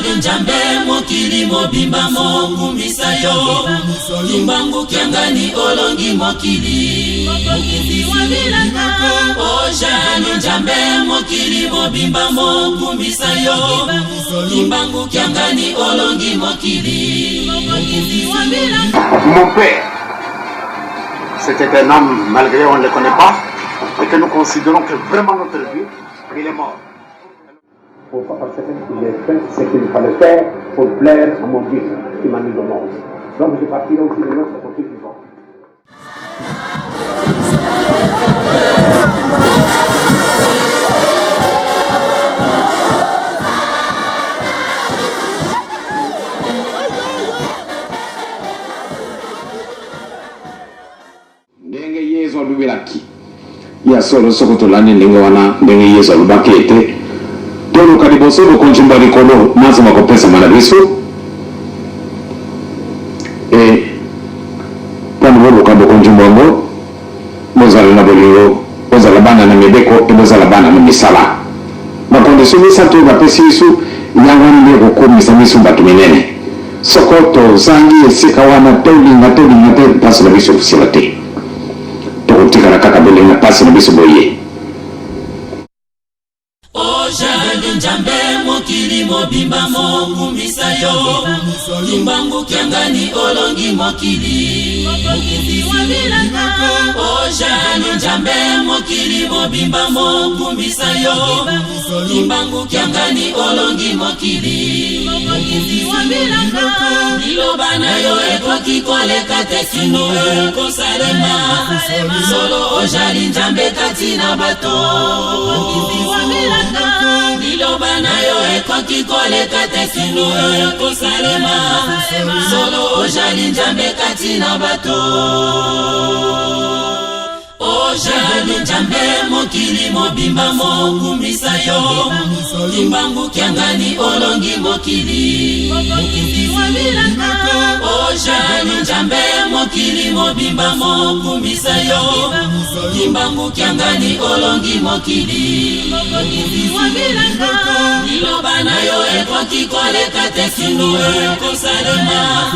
Ojali njambe mokili mobimba mokumbisa yo. Kimbangu kiangani olongi mokili. Ojali njambe mokili mobimba mokumbisa yo. Kimbangu kiangani olongi mokili. Mon père, c'était un homme, malgré on ne le connaît pas, et que nous considérons que vraiment notre vie, il est mort. Parce qu'il a fait ce qu'il fallait faire pour plaire à mon Dieu qui m'a mis au monde. Donc je partirai aussi de l'autre côté du monde. Ndenge Yesu alubiraki ya solo sokoto lani ndenge wana ndenge Yesu alubaki ete tolo kaliboso lo konjumba likolo mazo makopesa manabiso pano bolo kabo konjumba ngo mozala na boliro mozala bana na medeko mozala bana na misala makondeso misato bapesi isu yanga ndeko komisa misu batu minene sokoto zangi esika wana tolinga te paso na biso fusilate tokotikala kaka belenga paso na biso boye. Ojali njambe mokili mobimba mokumbisa yo. Kimbangu kiangani olongi mokili. Ojali njambe mokili mobimba mokumbisa yo. Kimbangu kiangani olongi mokili. Liloba na yo etoki koleka te kino kosalema. Solo ojali njambe kati na bato. Liloba na yo ekoki koleka te kino kosalema. Solo ojali njambe kati na bato. Ojali njambe mokili mobimba mokumbisa yo. Kimbangu kiangani olongi mokili. Ojali njambe mokili mobimba mokumbisa yo. Kimbangu kiangani olongi mokili. Liloba na yo ekoki koleka te kino kosalema.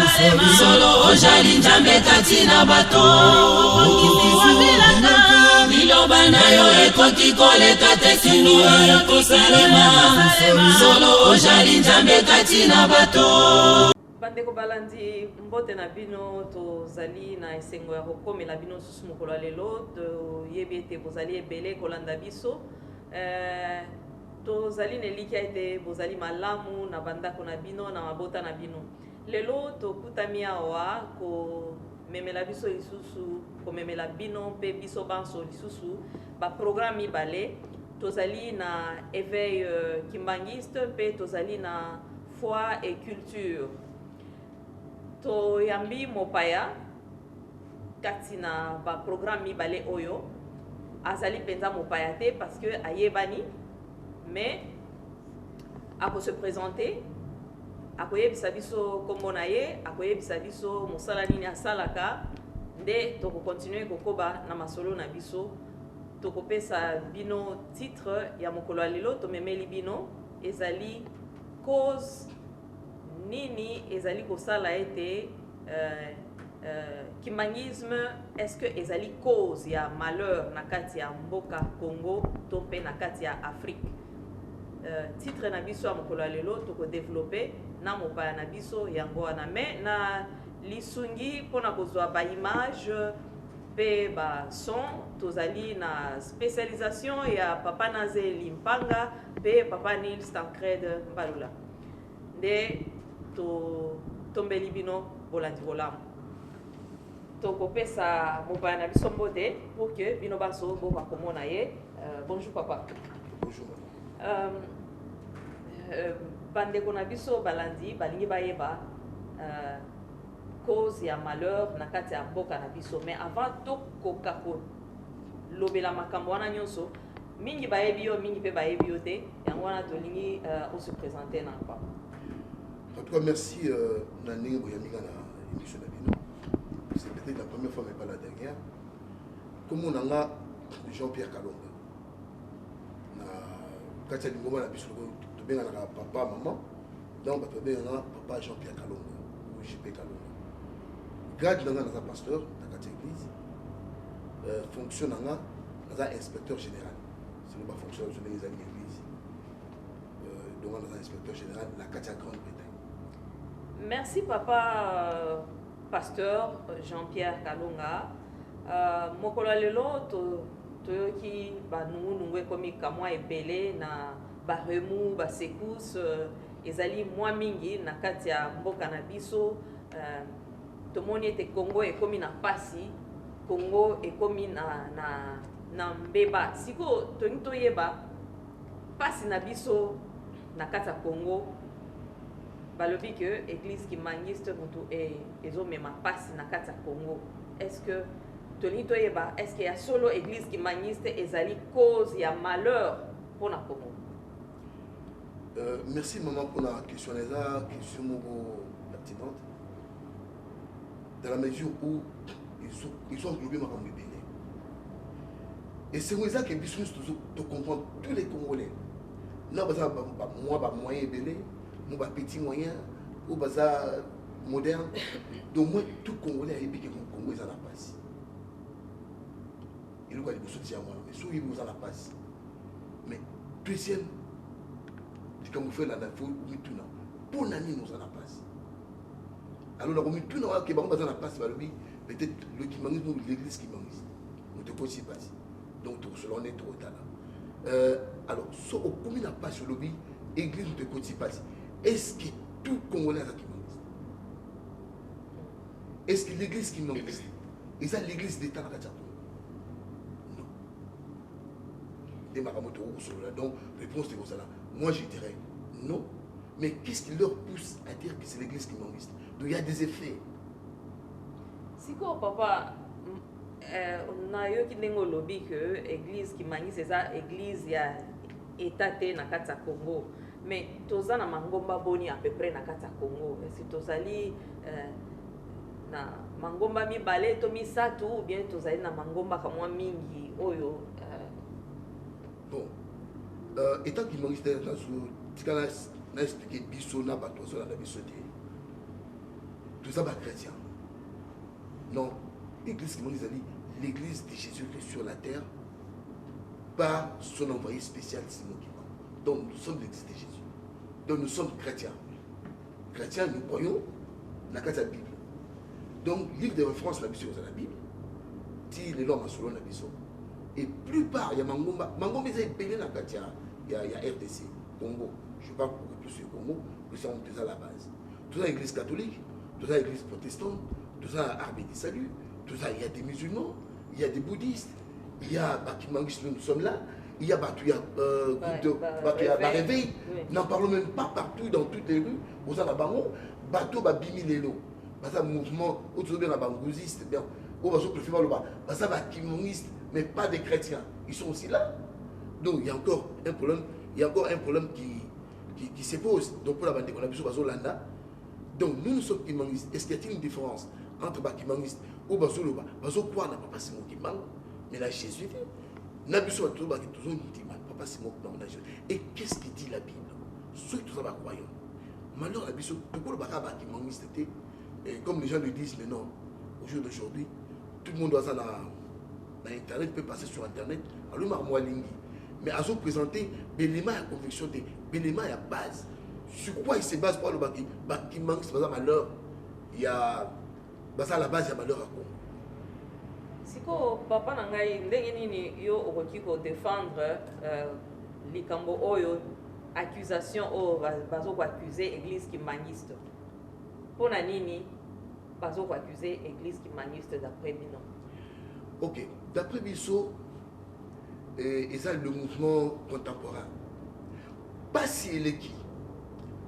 Solo ojali njambe kati na bato. Liloba na yo ekoki koleka te kino kosalema. Solo ojali njambe kati na bato. Bandeko balandi mbote na bino tozali na esengo ya kokomela bino susu mokolo ya lelo toyebi ete bozali ebele kolanda biso tozali na elikya ete bozali malamu na bandako na bino na mabota na bino. Lelo tokutami awa komemela biso lisusu komemela bino mpe biso banso lisusu baprogramme mibale. Tozali na éveil kimbangiste mpe tozali na foi et culture. Toyambi mopaya kati na ba programme mibale oyo azali penza mopaya te parce que ayebani mais ako se présenter akoyebisa biso kombo na ye akoyebisa biso mosala nini asalaka nde toko continuer kokoba na masolo na biso tokopesa bino titre ya mokolo ya lelo tomemeli bino ezali cause nini ezali kosala ete kimbangisme est-ce que ezali cause ya malheur na kati ya mboka Congo to pe na kati ya Afrique. Titre na biso ya mokolo ya lelo toko développer na mopaya na biso yango wana me na lisungi pona kozwa ba image pe ba son tozali na spécialisation ya Papa Naze Limpanga pe Papa Nils Tancred Mbalula nde tombeli bino bolandi bolamu tokopesa mopaya na biso mbote pour que bino baso bo bakomona ye. Bonjour papa. Bonjour. Bandeko na biso balandi balingi bayeba cause ya malheur na kati ya mboka na biso mais avant tokoka ko lobela makambo wana nyonso mingi bayebi yo mingi pe bayebi yo te yango wana tolingi on se présenter na papa. En tout cas, merci Nani Boyamiga na émission de Bino. C'est peut-être la première fois, mais pas la dernière. Comme on a Jean-Pierre Kalonga. Quand il y a des moments, tu bien papa, maman. Donc, papa Jean-Pierre Kalonga, ou JP Kalonga. Grade dans un pasteur, dans la église. Fonction dans un inspecteur général. C'est le fonction de l'église. Donc, dans un inspecteur général de la Grande-Bretagne. Merci, papa pasteur Jean-Pierre Kalonga. Mokolo lelo toyoki banungu ekomi kamwa ebele na baremu basekous ezali mwa mingi na kati ya mboka na biso. Tomoni ete Congo ekomi na pasi, Congo ekomi na mbeba. Siko tolingi toyeba pasi na biso na kati ya Congo. Balobi que église kimangiste mutu ezomema pasi na kati ya Congo. Est-ce que tolingi toyeba est-ce qu'il y a solo église kimangiste ezali cause ya malheur pour na Congo? Merci maman pour la question pertinente. Dans la mesure où ils ont englobé ma famille. Et c'est pour ça que nous comprendre tous les Congolais. Là, moi, moyen belé, moi, petit moyen, ou moderne. Donc, moi, tout Congolais a dit que le Congo est à la passe. Il y a des choses à moi, mais souvent, ils sont à la passe. Mais, deuxième, quand vous faites la nafo, pour l'année, nous à la passe. Alors, on met tout dans la passe, peut-être le qui manque, l'église qui manque. Nous ne pouvons pas. Donc, selon les trop là. Alors, si on commune n'a pas sur le lobby, l'église ne peut pas. Est-ce que tout Congolais a qui manque? Est-ce que l'église qui manque? Et ça, l'église d'État n'a pas de non. Des maramoto sur là. Donc, réponse de ça là. Moi, je dirais non. Mais qu'est-ce qui leur pousse à dire que c'est l'église qui manque? Donc, il y a des effets. Si quoi, papa? Na yo ki ndenge olobi que église qui mangisi eza église ya état te na kati ya Congo, mais toza na mangomba boni à peu près na kati ya Congo. Si tozali na mangomba mibale to misato ou bien tozali na mangomba kamwa mingi oyo bon état qui mangisi na so tikala na expliquer biso na bato so na biso te tout ça ba chrétien non. L'église qui m'a dit, l'église de Jésus-Christ sur la terre, par son envoyé spécial Simon qui va. Donc nous sommes l'église de Jésus. Donc nous sommes chrétiens. Chrétiens, nous croyons dans la Bible. Donc, livre de référence la Bible, la Bible, si les lois selon la Bible. Et plupart, il y a Mangomba. Mangomba, ils ont payé dans la Katia. Il y a RDC, Congo. Je ne sais pas pourquoi plus sur Congo, mais c'est à la base. Tout ça, l'église catholique, tout ça, l'église protestante, tout ça, Armée du Salut. Tout ça, il y a des musulmans, il y a des bouddhistes, il y a Bakimangis, nous sommes là, il y a Réveil. N'en parlons même pas partout dans toutes les rues. Vous avez Bango, bateau Bimi Lelo. Ça mouvement, autour de la bangouziste, bien. Au bateau préféré le bas. Ça Bakimangiste, mais pas des chrétiens. Ils sont aussi là. Donc il y a encore un problème, qui se pose. Donc pour la bande, on a besoin de Landa. Donc nous sommes kimangistes. Est-ce qu'il y a une différence entre Bakimangiste ou Bazoloba? Bazokwa n'a pas passé mon qui manque, mais là Jésus dit, Nabiso a toujours dit, papa c'est mon qui. Et qu'est-ce qu'il dit la Bible? Ceux qui sont croyants. Maintenant, Nabiso, pourquoi le Bakaba qui manque, c'était, comme les gens le disent maintenant, au jour d'aujourd'hui, tout le monde doit aller dans Internet, peut passer sur Internet, alors moi lingi. Mais à se présenter, Belema a conviction, Belema a base. Sur quoi il se base pour le Baki qui manque, c'est pas malheur. Il y a. À la base, il y a malheur à quoi. Si papa nangai ndenge nini yo okoki ko défendre likambo oyo accusation o bazo ko accuser église qui maniste. Pona nini bazo ko accuser église qui maniste d'après bino? OK, d'après Bisso et ça le mouvement contemporain. Pas si il est qui.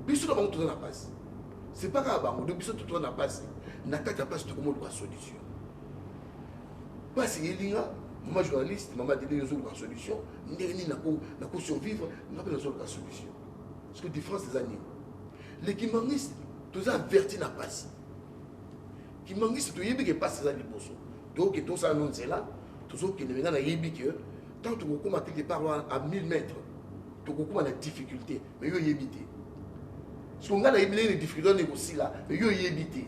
Bisso dans tout la passe. C'est pas grave, on Bisso tout dans la passe. N'a pas de comment la solution. Parce que moi journaliste, maman dit que la solution, n'a pas survivre, n'a pas la solution. Parce que différence des années. Les kimangistes, tout ça averti n'a pas. Kimangistes, tout y est qui passe ça les bosso. Donc tout ça annonce là, tout ça qui est maintenant y que tant que vous commencez des parois à 1000 mètres, tout beaucoup a la difficulté, mais il y a évité. parce qu'on a des difficultés aussi là, mais yo éviter.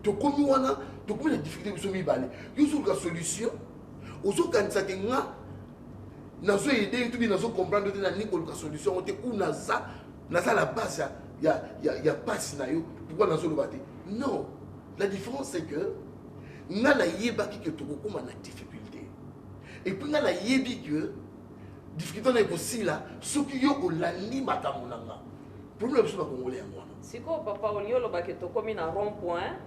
To comme wana, to comme les difficultés sont mis balé. Yo sur la solution. Ozo kanisa kenga nazo aider tout bien nazo comprendre na ni la solution on te ou naza la base ya passe na yo pourquoi nazo le bater. Non, la différence c'est que nga na yeba ki que to kokoma na difficulté. Et puis nga na yebi que difficulté na aussi là, ce qui yo olani matamonanga. Problème c'est pas congolais en moi. Siko papa oliolo ba ke to komi na rond point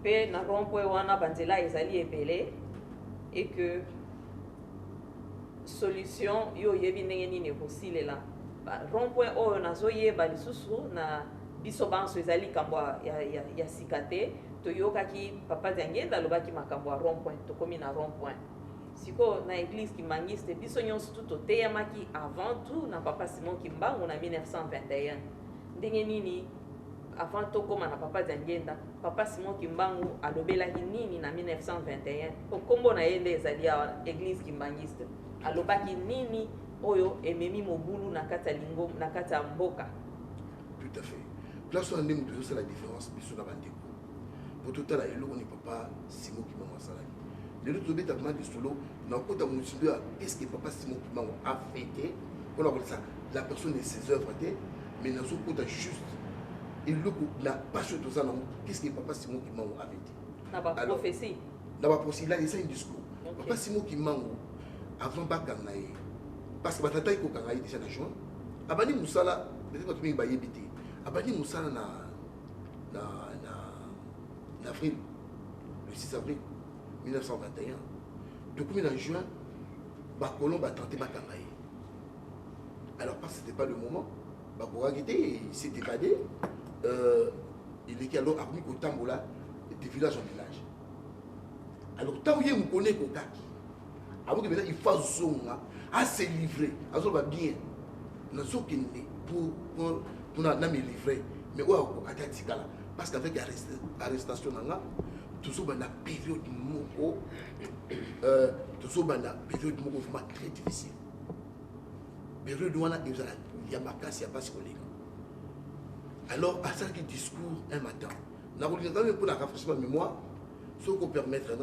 pe na rond point wana banzela ezali ebele et que solution yo yebi ndenge nini kosilela rond point oyo nazoyeba lisusu na biso banso ezali kambwa ya sikate toyokaki papa Diangenda alobaki makambo ya rond point tokomi na rond point siko na église Kimbangiste biso nyonso tu toteyamaki avant tout na papa Simon Kimbangu na 1921 ndenge nini avant tokoma na papa Diangenda papa Simon Kimbangu alobelaki nini na 1921 kombo na ye nde ezali ya église Kimbangiste alobaki nini oyo ememi mobulu na kati ya lingomba na kati ya mboka. Tout à fait. Place où on est, c'est la différence biso na bandeko. Pour tout à l'heure on est papa Simon Kimbangu salaki. Les autres obéis tellement de solo na kota musibe qu'est-ce que papa Simon Kimbangu a fêté on appelle ça la personne et ses œuvres mais na so kota juste et le n'a pas sur tout ça non qu'est-ce que papa Simon Kimbangu a fêté. Na ba prophétie. Na ba prophétie là il y a un discours. Okay. Papa Simon Kimbangu avant Bakangaye, parce que Batata Iko Kangaye déjà na juin, Abani Moussala, peut-être que tu m'as yébité, Abani Moussala na avril, le 6 avril 1921, donc en juin, Bakolon va tenter Bakangaye. Alors parce que ce n'était pas le moment, Bakora il s'est évadé, il est alors armé au Tambola, de village en village. Alors tant que vous connaissez Kokaki, avant que il fasse son à se livrer, à se bien, pour me livrer, mais où parce qu'avec l'arrestation, tout ça, la période moko, tout ça, la période moko vraiment très difficile. Période où il y a ma casse, il n'y a pas ce collègue. Alors, à ça, le discours un matin, nous avons pour la rafraîchissement de mémoire. Ce qu'on permettra,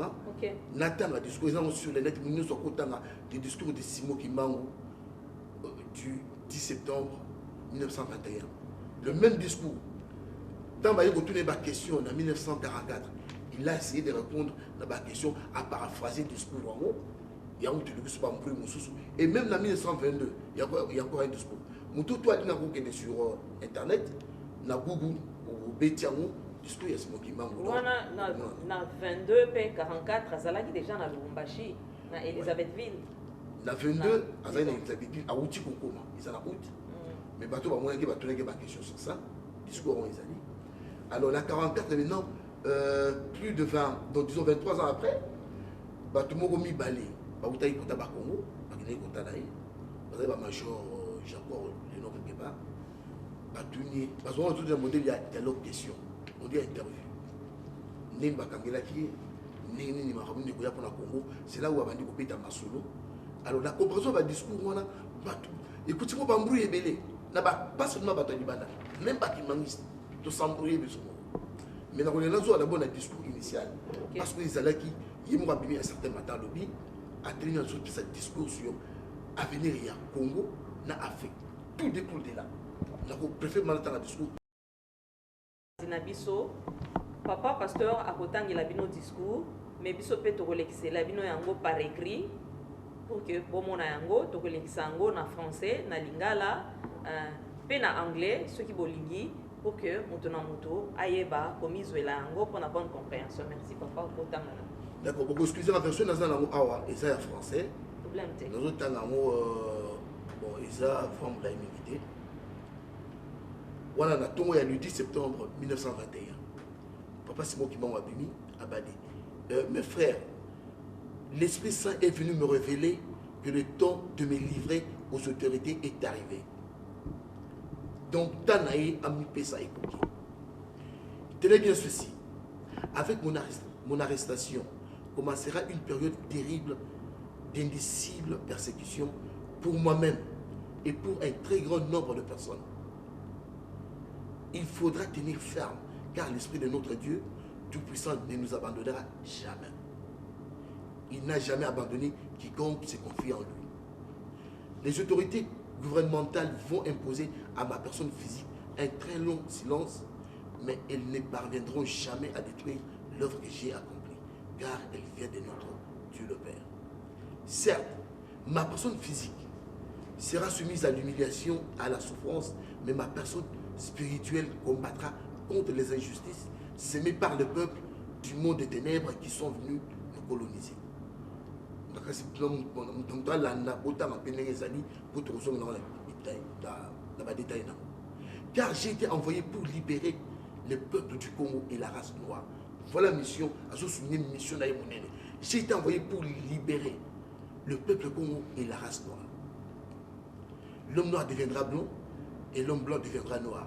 Nathan a discours sur les lettres, nous sommes le discours de Simon Kimbangu du 10 septembre 1921. Le même discours. Tant qu'il a retourné la question en 1944, il a essayé de répondre à la question à paraphraser le discours en haut. Il y a un discours et même en 1922, il y a encore un discours. Tout toi, tu as sur Internet, na Google ou Betiango. Discours ya Simon Kimbangu. Na 22 p 44 azalaki déjà na Lubumbashi na Elisabethville. Na 22 azali na Elisabethville a outi kokoma, ils en a outi. Mais bateau ba moyen que ba tourner ba question sur ça, discours ils ali. Alors la 44 maintenant plus de 20 donc disons 23 ans après, bateau moko mi balé, ba outai kota ba Congo, ba kine kota naï. Bazali ba major Jacob le nom quelque part. Ba tourner, parce qu'on tout demander il y a dialogue question. On dit interview. C'est là où on va dire Masolo. Alors la compréhension va discours, écoutez-moi, Bambouille est belé. Pas seulement même pas qui manquent de s'embrouiller. Mais dans le d'abord un discours initial. Parce que les Alaki, ils m'ont abîmé un certain matin à lobby, à tenir ce discours sur l'avenir Congo, na Afrique. Tout découle de là. On préfère maintenant un discours. Biso papa pasteur akotangela bino discours mais biso pe tokolekisela bino yango par écrit pour que bomona yango tokolekisa yango na français na lingala pe na anglais ceux qui bolingi pour que moto na moto ayeba komizwela yango pour la bonne compréhension. Merci papa okotangana. D'accord, beaucoup excusez la version nazana yango awa eza ya français problème te nazo tanga yango bon eza forme la immunité. Voilà, il y a le 10 septembre 1921. Papa Simon Kimbangu Abimi a badé. Mes frères, l'Esprit Saint est venu me révéler que le temps de me livrer aux autorités est arrivé. Donc, Tanaï a mis Pessa écouté. Tenez bien ceci. Avec mon arrestation, commencera une période terrible d'indicible persécution pour moi-même et pour un très grand nombre de personnes. il faudra tenir ferme, car l'Esprit de notre Dieu Tout-Puissant ne nous abandonnera jamais. Il n'a jamais abandonné quiconque se confie en lui. Les autorités gouvernementales vont imposer à ma personne physique un très long silence, mais elles ne parviendront jamais à détruire l'œuvre que j'ai accomplie, car elle vient de notre Dieu le Père. Certes, ma personne physique sera soumise à l'humiliation, à la souffrance, mais ma personne spirituelle combattra contre les injustices semées par le peuple du monde des ténèbres qui sont venus nous coloniser. Car j'ai été envoyé pour libérer le peuple du Congo et la race noire. Voilà la mission. J'ai été envoyé pour libérer le peuple Congo et la race noire. L'homme noir deviendra blanc et l'homme blanc deviendra noir.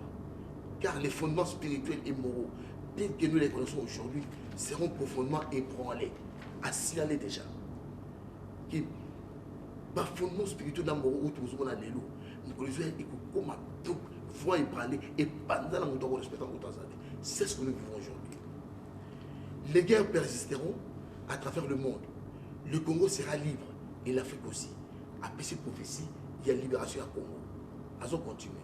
Car les fondements spirituels et moraux, tels que nous les connaissons aujourd'hui, seront profondément ébranlés, assimilés déjà. Les fondements spirituels et moraux, nous avons les lots. Nous avons comment voix ébranlés et pendant la montagne respectant notre années. C'est ce que nous vivons aujourd'hui. Les guerres persisteront à travers le monde. Le Congo sera libre et l'Afrique aussi. Après ces prophéties, il y a libération à Congo. Elles ont continué.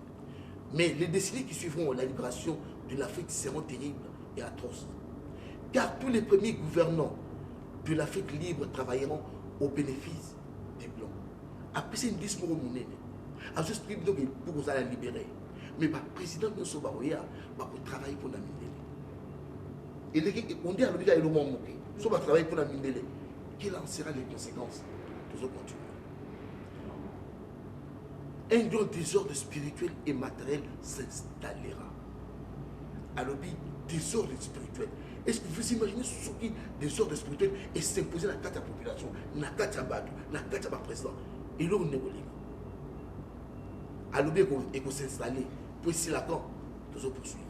Mais les décennies qui suivront la libération de l'Afrique seront terribles et atroces. Car tous les premiers gouvernants de l'Afrique libre travailleront au bénéfice des Blancs. Après c'est une discours monnaie. À ce style donc pour vous la libérer. Mais le président de Sobaroya va travailler pour la Mindele. Et on dit à l'objet le monde moqué. Soit va travailler pour la Mindele. Quelles en seront les conséquences? Toujours continuer. Un grand désordre spirituel et matériel s'installera. Alors, désordre spirituel. Est-ce que vous imaginez ce qui désordre spirituel et s'imposer dans la population, dans la Badu, dans la président? Et là, on est au libre. Alors, il faut s'installer. Pour ici, là, toujours poursuivre.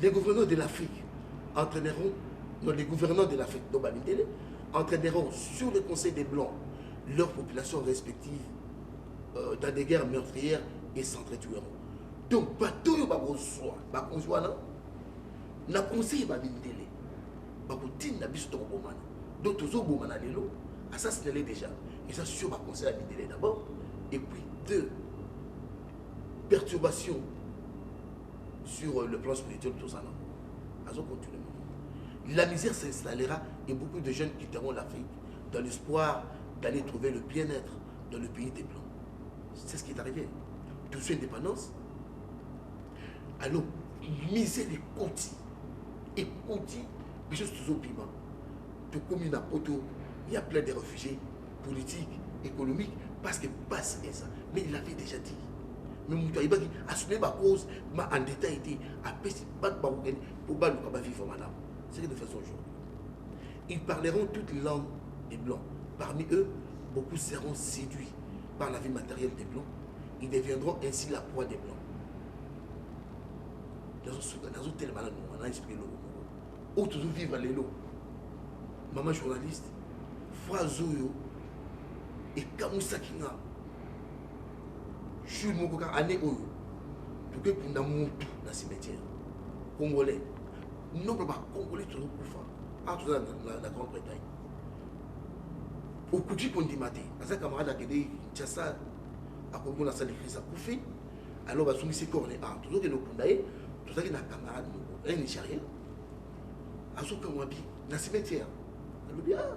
Les gouverneurs de l'Afrique entraîneront, les gouverneurs de l'Afrique, entraîneront sur le Conseil des Blancs leurs populations respectives dans des guerres meurtrières et s'entretueront. Donc, bateau yo ba konzwa na na conseil ba bindele ba kotina biso to bomana. Donc tozo bomana lelo assassiné déjà. Et ça sur ba conseil à bindele d'abord et puis deux perturbations sur le plan spirituel tout ça là. Azo continue. La misère s'installera et beaucoup de jeunes quitteront l'Afrique dans l'espoir d'aller trouver le bien-être dans le pays des Blancs. C'est ce qui est arrivé. Tout cette indépendance, alors, miser les côtés. Et côtés, juste sous le piment. Tout comme il y a plein de réfugiés politiques, économiques, parce que passe ça. Mais il l'avait déjà dit. Mais mon il a assumé ma cause, m'a en détail dit, à péter, pas de barougène, pour pas le vivre, madame. C'est ce que nous faisons aujourd'hui. Ils parleront toutes les langues des Blancs. Parmi eux, beaucoup seront séduits par la vie matérielle des Blancs. Ils deviendront ainsi la proie des Blancs. Dans un tel malade, on a expliqué l'eau. Où toujours vivre les lots. Maman journaliste, Froizoyo et Kamoussa Kinga. Je suis mon année Oyo. Tout que pour nous dans le cimetière. Congolais. Non, pas Congolais, toujours pour faire. Ah, tout ça dans la Grande-Bretagne. Au coup de pondi maté, à sa camarade a dit Tchassa a connu la salle de Koufi, alors on a soumis ses cornes. Ah, toujours que nous condamnons, tout ça que nos camarades, un Nigérien, à son Kamwabi, dans le cimetière. Elle dit ah,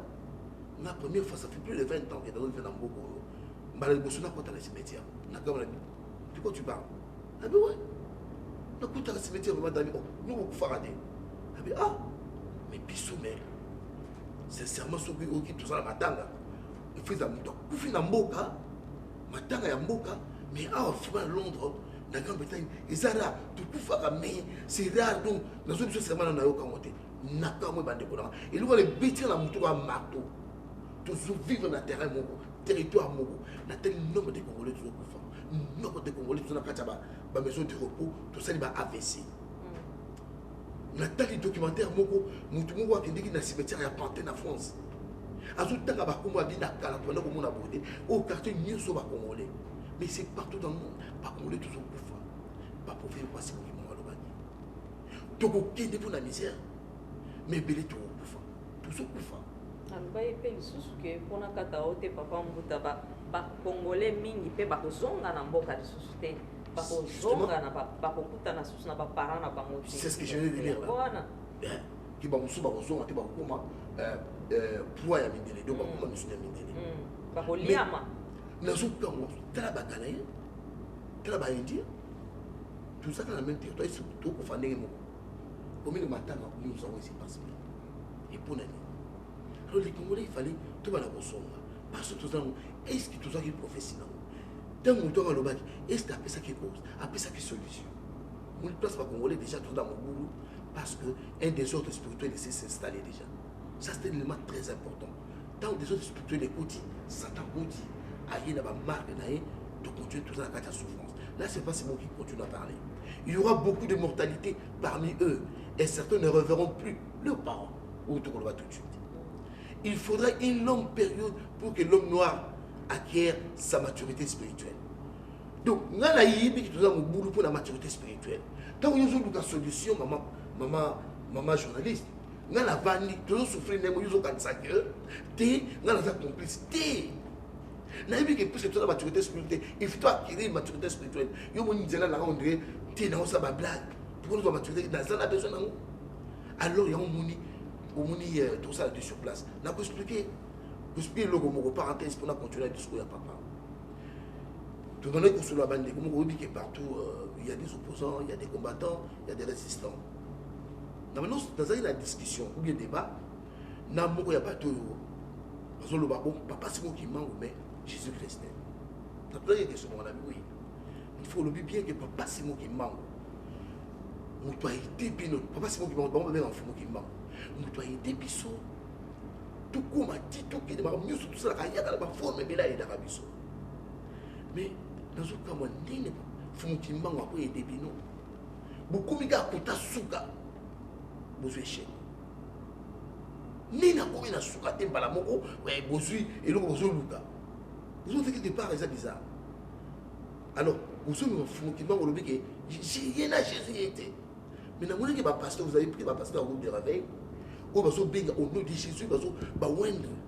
la première fois, ça fait plus de 20 ans que nous avons fait dans Boko. Malgré que nous avons fait dans le cimetière. De quoi tu parles? Ah, ben ouais. Nous avons fait dans le cimetière, nous avons fait Faraday. Ah, ben ah, mais Bissoumel, sincèrement, ce qui tout ça, la matanga. Il fait un mouton. Vous faites un mboka, matanga ya mboka, mais à Londres, dans la Grande-Bretagne, ils ont là, tout le monde fait c'est rare, donc, dans une chose, c'est mal, on a eu qu'à monter. N'a-t-on pas de bonheur. Et nous, les bêtises, la mouton à marteau. Toujours vivre dans le terrain, mon territoire, mon n'a tel nombre de Congolais, toujours pour faire. Nombre de Congolais, tout ça, dans la maison de repos, tout ça, il va AVC. Nous avons des documentaires, nous avons des cimetières à Pantin en France. Au quartier, nous sommes Congolais. Mais c'est partout dans le monde, pas Congolais toujours pour faire. pauvre passer mon moment le bani. Donc aucun de pour la misère, mais belé tout kufa, tout ce kufa. Aloba epeli susu ke pona kata ote papa mbuta ba congolais mingi pe ba kozonga na mboka lisusu te. Ba kozonga na ba kokuta na susu na ba parents na bango. C'est ce que je veux dire là. Voilà. Qui ba musu ba kozonga te ba kokoma poids ya mindele donc ba kokoma musu na mindele. Ba koliama. Nazo kango tala ba ganaye. Tala ba indien. Tout ça dans la même territoire, c'est tout qu'on fait. Combien de matins nous avons ici passé? Et pour l'année. Alors les Congolais, il fallait tout va la bossonga. Parce que tout ça, est-ce que tout ça qui est professionnel? Dans mon temps à l'Obac, est-ce que après ça qui est cause? Après ça qui est solution? On ne place pas Congolais déjà tout dans mon boulot parce qu'un désordre spirituel s'est s'installer déjà. Ça c'est un élément très important. Dans le désordre spirituel, écoute, Satan dit, il y a une marque de continuer tout ça à la souffrance. Là, c'est pas moi qui continue à parler. Il y aura beaucoup de mortalité parmi eux et certains ne reverront plus leurs parents. Autour de tout de suite. Il faudra une longue période pour que l'homme noir acquiert sa maturité spirituelle. Donc, nous avons boulot pour la maturité spirituelle. Quand nous avons une solution, maman journaliste, nous avons souffert, nous avons complicité. Nous avons que plus que la maturité spirituelle, il faut acquérir une maturité spirituelle. Nous avons dit que nous avons dit que nous avons une blague. Pour nous avoir maturité, nous avons besoin de nous. Alors, il y a tout ça sur place. Nous avons expliqué le parenthèse pour continuer à discuter à papa. Tout le monde est sur la bande, partout, il y a des opposants, il y a des combattants, il y a des résistants. Maintenant, dans une discussion ou bien débat, il n'y a pas de parce que le papa c'est moi qui manque, mais Jésus-Christ. Il faut le bien que papa c'est moi qui manque. Papa c'est moi qui manque, papa c'est moi qui manque. Nous doit aider biso. Tout comme a dit tout qui démarre mieux sur tout ça, il y a la forme mais là il y a la biso. Mais dans ce cas moi n'est faut qu'il manque après aider bino. Beaucoup de gars kota suka. Besoin chez. Ni na komi na suka temba la moko, ouais besoin et le besoin luka. Vous avez quelque part c'est bizarre. Alors, vous savez faut qu'il manque le bique. J'ai rien à Jésus était. Mais dans mon équipe pasteur vous avez pris ma pasteur au groupe de réveil. Au nom de Jésus,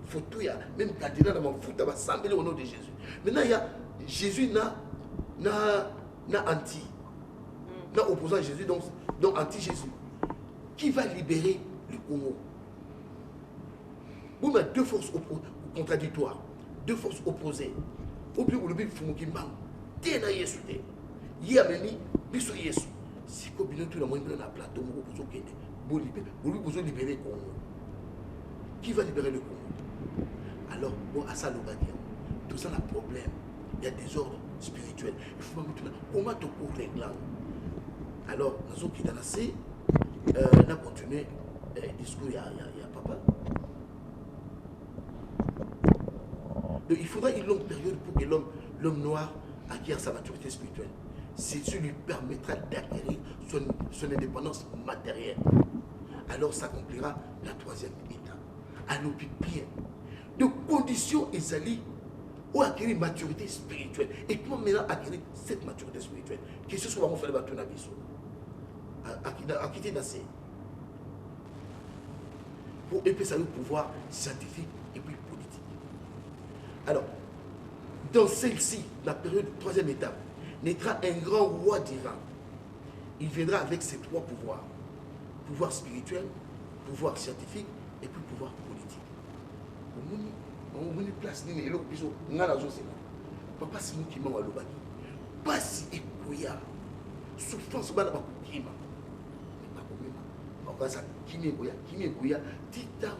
photo, même cardinal dans mon foot, au nom de Jésus. Maintenant, il y a Jésus n'a anti, n'a opposant à Jésus, donc anti-Jésus. Qui va libérer le Congo? Vous mettez deux forces contradictoires, deux forces opposées. Au plus, vous le dites, il faut qu'il manque. Tiens, Yesu, il y a même Bissou Yesu. Si vous avez tout le monde dans le plateau, vous avez besoin de libérer le Congo. Qui va libérer le Congo? Alors, bon, à ça, le gagnant. Tout ça, le problème. Il y a des ordres spirituels. Il faut mettre comment te couvrir les glandes. Alors, nous avons quitté la C. On a continué le discours, il y a papa. Donc, il faudra une longue période pour que l'homme noir acquiert sa maturité spirituelle. Ceci lui permettra d'acquérir son indépendance matérielle. Alors s'accomplira la troisième étape. À nos bien. De conditions Isalie ou acquérir maturité spirituelle. Et comment maintenant acquérir cette maturité spirituelle? Qu'est-ce que va faire le bateau Nabiso? À quitter Nassé. Pour épaissir le pouvoir scientifique et puis politique. Alors, dans celle-ci, la période de troisième étape, naîtra un grand roi divin. Il viendra avec ses trois pouvoirs. Pouvoir spirituel, pouvoir scientifique et puis pouvoir politique. On a une place, papa c'est nous qui m'en va l'obani. Pas si écouya. Souffrance, pas là-bas pour qui m'a. Mais pas pour moi. On va ça, qui m'écouya, titan,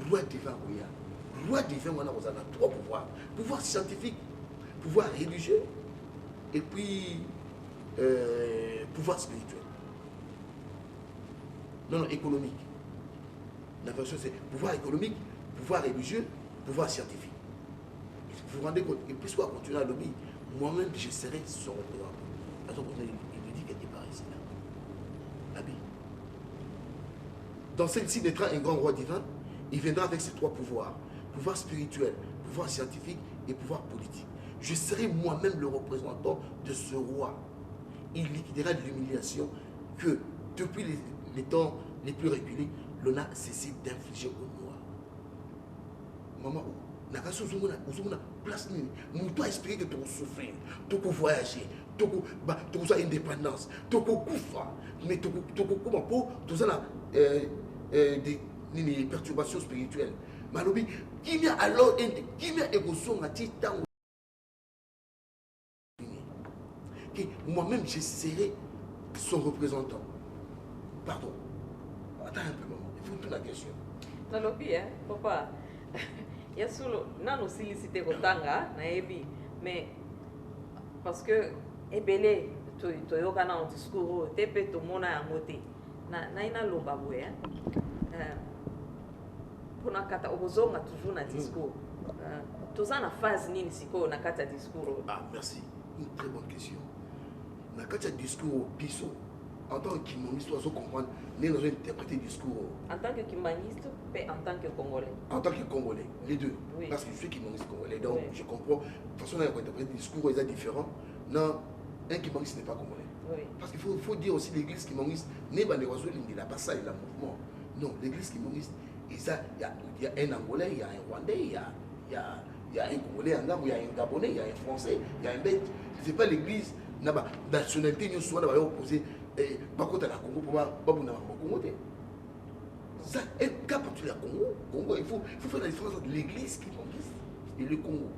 roi divin, roi divin, on a trois pouvoirs. Pouvoir scientifique, pouvoir religieux, et puis pouvoir spirituel. Non, économique. La version c'est pouvoir économique, pouvoir religieux, pouvoir scientifique. Vous vous rendez compte? Et puis soit continuer à lobby, moi-même je serai son représentant. Attends, il me dit quelque part ici là. Dans celle-ci naîtra un grand roi divin. Il viendra avec ses trois pouvoirs. Pouvoir spirituel, pouvoir scientifique et pouvoir politique. Je serai moi-même le représentant de ce roi. il liquidera de l'humiliation que depuis les temps les plus reculés, l'on a cessé d'infliger aux Noirs. Maman, n'a pas place, nous doit espérer que tu vas souffrir, tu vas voyager, tu vas indépendance, tu vas koufa, mais tu vas tu as des perturbations spirituelles. Malobi, qui a alors qui a émotion à titre moi-même je serai son représentant. Pardon. Attends un peu, maman. Il faut toute la question. Nalobi, hein, papa. Il y a solo, non aussi licité kotanga, naebi, mais parce que ebele, to yoga na un discours, tepe to mona ya mote, na ina loba boye, pour na kata obozonga toujours na discours. Toza na phase nini siko na kata discours. Ah merci, une très bonne question. Na kata discours biso. En tant que Kimoniste, on doit comprendre, nous devons interpréter le discours. En tant que Kimoniste, et en tant que Congolais. En tant que Congolais, les deux. Oui. Parce que je suis Kimoniste Congolais, donc oui. Je comprends. De toute façon, on a interprété le discours, ils sont différents. Non, un Kimoniste n'est pas Congolais. Oui. Parce qu'il faut dire aussi l'église Kimoniste, n'est pas des oiseaux, il n'a pas ça, il a un mouvement. Non, l'église Kimoniste, il y a un Angolais, il y a un Rwandais, il y a un Congolais, il y a un Gabonais, il y a un Français, il y a un Belge. Ce n'est pas l'église, la nationalité, nous sommes opposés. Par contre, la Congo, pour moi, Congo. Ça, quand tu es Congo, il faut faire la différence entre l'église qui conquiste et le Congo.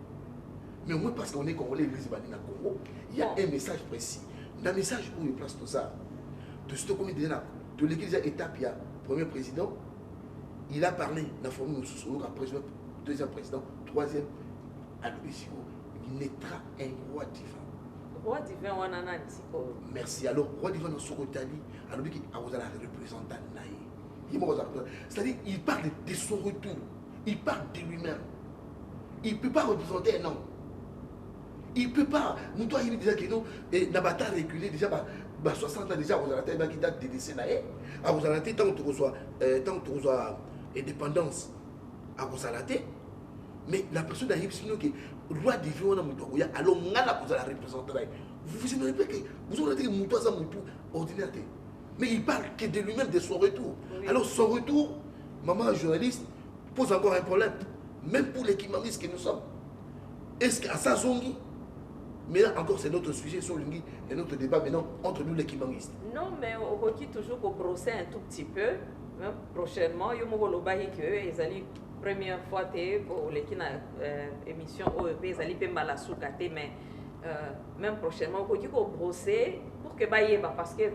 Mais au moins, parce qu'on est Congolais, l'église va aller au Congo, il y a un message précis. Dans le message où il place tout ça, de ce qu'on de l'église étape, il y a le premier président, il a parlé, il a formé le deuxième président, troisième, à l'obéissance, il naîtra un roi divin. Roi divin, on en a dit. Merci. Alors, roi divin dans son Rotali, alors qu'il a la représentant c'est-à-dire, il parle de son retour. Il parle de lui-même. Il ne peut pas représenter un homme. Il ne peut pas. Nous, toi, il dit déjà que nous, la bataille reculée, déjà, 60 ans, déjà, vous avez qui date des décennies. Vous avez tant que tu reçois indépendance à Rosalate. Mais la personne d'Aïb, sinon que roi divin, on a moutou, alors on a la représenter. Vous imaginez pas que vous avez dit que moutou, ça moutou ordinaire. Mais il parle que de lui-même, de son retour. Oui. Alors son retour, maman journaliste, pose encore un problème. Même pour les Kimongistes que nous sommes. Est-ce qu'à ça, Zongi, mais là encore, c'est notre sujet sur l'Ungi et notre débat maintenant entre nous les Kimongistes. Non, mais on requiert toujours qu'au procès un tout petit peu. Même prochainement, il y a une première fois pour les émissions OEP, ils allaient pas mal mais même prochainement, on requiert qu'au procès pour que parce que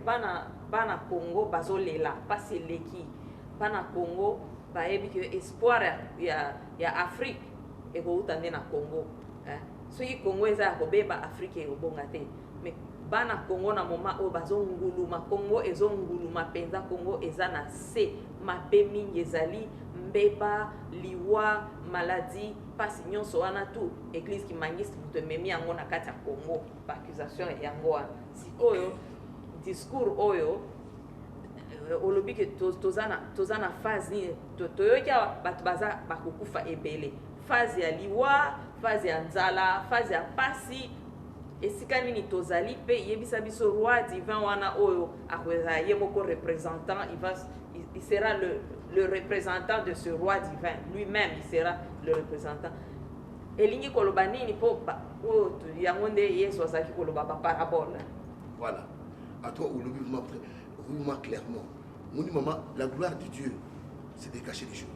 bana Congo bazolela pas c'est l'équipe bana Congo baebi que espoir ya Afrique et ko utande na Congo so yi Congo eza ko beba Afrique e obongate mais bana Congo na moment o bazonguluma Congo ezonguluma penza Congo eza na se mabemi ezali mbeba liwa maladie pasi nyonso wana tout église Kimangiste muto memi yango na kati ya Congo ba accusation yango wana sikoyo discours oyo olobi que tozana phase ni toyoka bato baza bakokufa ebele phase ya liwa phase ya nzala phase ya pasi esika nini tozali pe yebisa biso roi divin wana oyo akweza ye moko représentant il sera le représentant de ce roi divin lui-même il sera le représentant elingi koloba nini po yango nde yesu azalaki koloba baparabole. Voilà. À toi, vous clairement. Mon dit, maman, la gloire de Dieu, c'est de cacher les choses.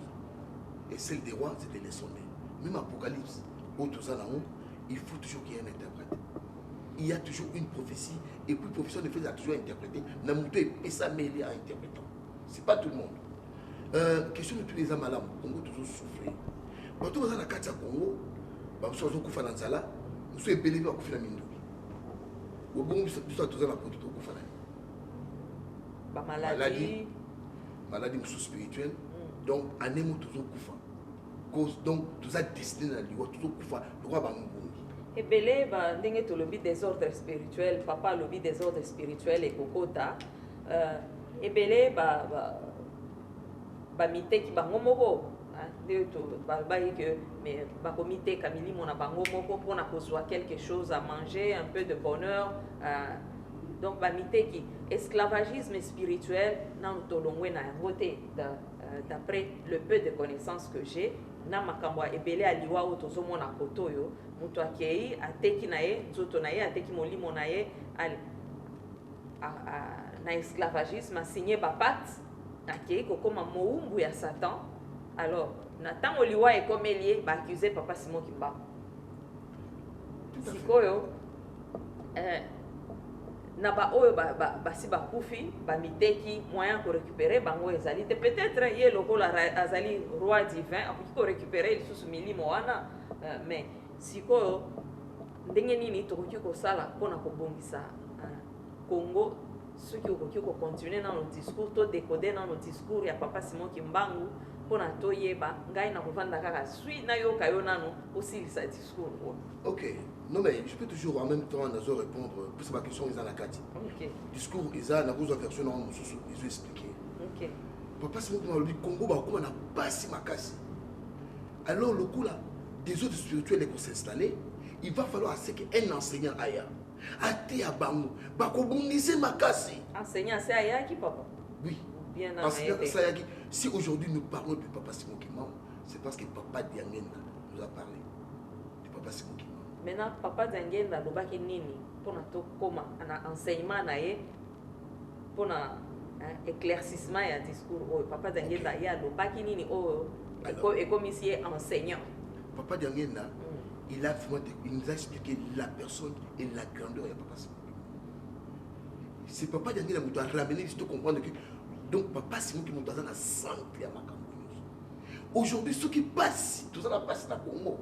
Et celle des rois, c'est de les sonder. Même Apocalypse, il faut toujours qu'il y ait un interprète. Il y a toujours une prophétie, et puis prophétie de fait, il y a toujours interprété. Namouto et ça mêlé à interprétant. Ce n'est pas tout le monde. Question de tous les âmes à l'âme, Congo toujours souffrir. Quand on va dans la carte Congo, nous sommes au Koufa Nansala, nous sommes épelés à Koufa Namindou. Maladie spirituelle. Donc, anemo toujours kufa. Cause donc tout ça destiné à lui, toujours kufa. Le roi va mourir. Et belé ba ndenge to lobi désordre spirituel, papa lobi désordre spirituel et kokota. Et belé ba mité ki bango moko. De to ba que mais ba comité kamili mona bango moko pour na kozwa quelque chose à manger, un peu de bonheur. Donc bamiteki esclavagisme spirituel nan tolongwe na voté d'après le peu de connaissances que j'ai na makambo ebele aliwa otozo mona kotoyo mutu akei ateki na ye nzoto na ye ateki molimo na ye na esclavagisme asigné bapate akei kokoma moumbu ya Satan. Alors na tango liwa ekomelie ba accuser Papa Simon Kimbangu sikoyo na ba oyo basi bakufi bamiteki moyen ko récupérer bango ezali te peut-être ye lokola azali roi divin akoki ko récupérer lisusu milimo wana mais sikoyo ndenge nini tokoki kosala mpona kobongisa Congo soki okoki kocontinue na no discours to décoder na no discours ya Papa Simon Kimbangu mpona toyeba ngai na kovanda kaka sui nayoka yo nano osilisa discours oyo. Ok. Non mais je peux toujours en même temps répondre plus ma question ils en a quatre. OK. Discours ils ont la version non ils ont expliqué. OK. Papa c'est moi le Congo ba comment n'a pas si makasi. Alors le coup là des autres spirituels vont s'installer, il va falloir c'est qu'un enseignant aya ate ya bango ba ko bondise makasi. Enseignant c'est aya qui papa? Oui. Bien enseignant c'est aya qui si aujourd'hui nous parlons de Papa Simon Kimbangu, c'est parce que Papa Diangenda nous a parlé de Papa Simon Kimbangu. Maintenant, Papa Diangenda lobaki nini pour na to koma na enseignement na ye pour na éclaircissement ya discours oh Papa Diangenda ya lobaki nini oh commissaire enseignant. Papa Diangenda il nous a expliqué la personne et la grandeur de Papa Simon. C'est Papa Diangenda qui doit ramener juste comprendre que donc Papa Simon qui nous donne la santé à Makambo. Aujourd'hui ce qui passe tout ça passe dans le Congo.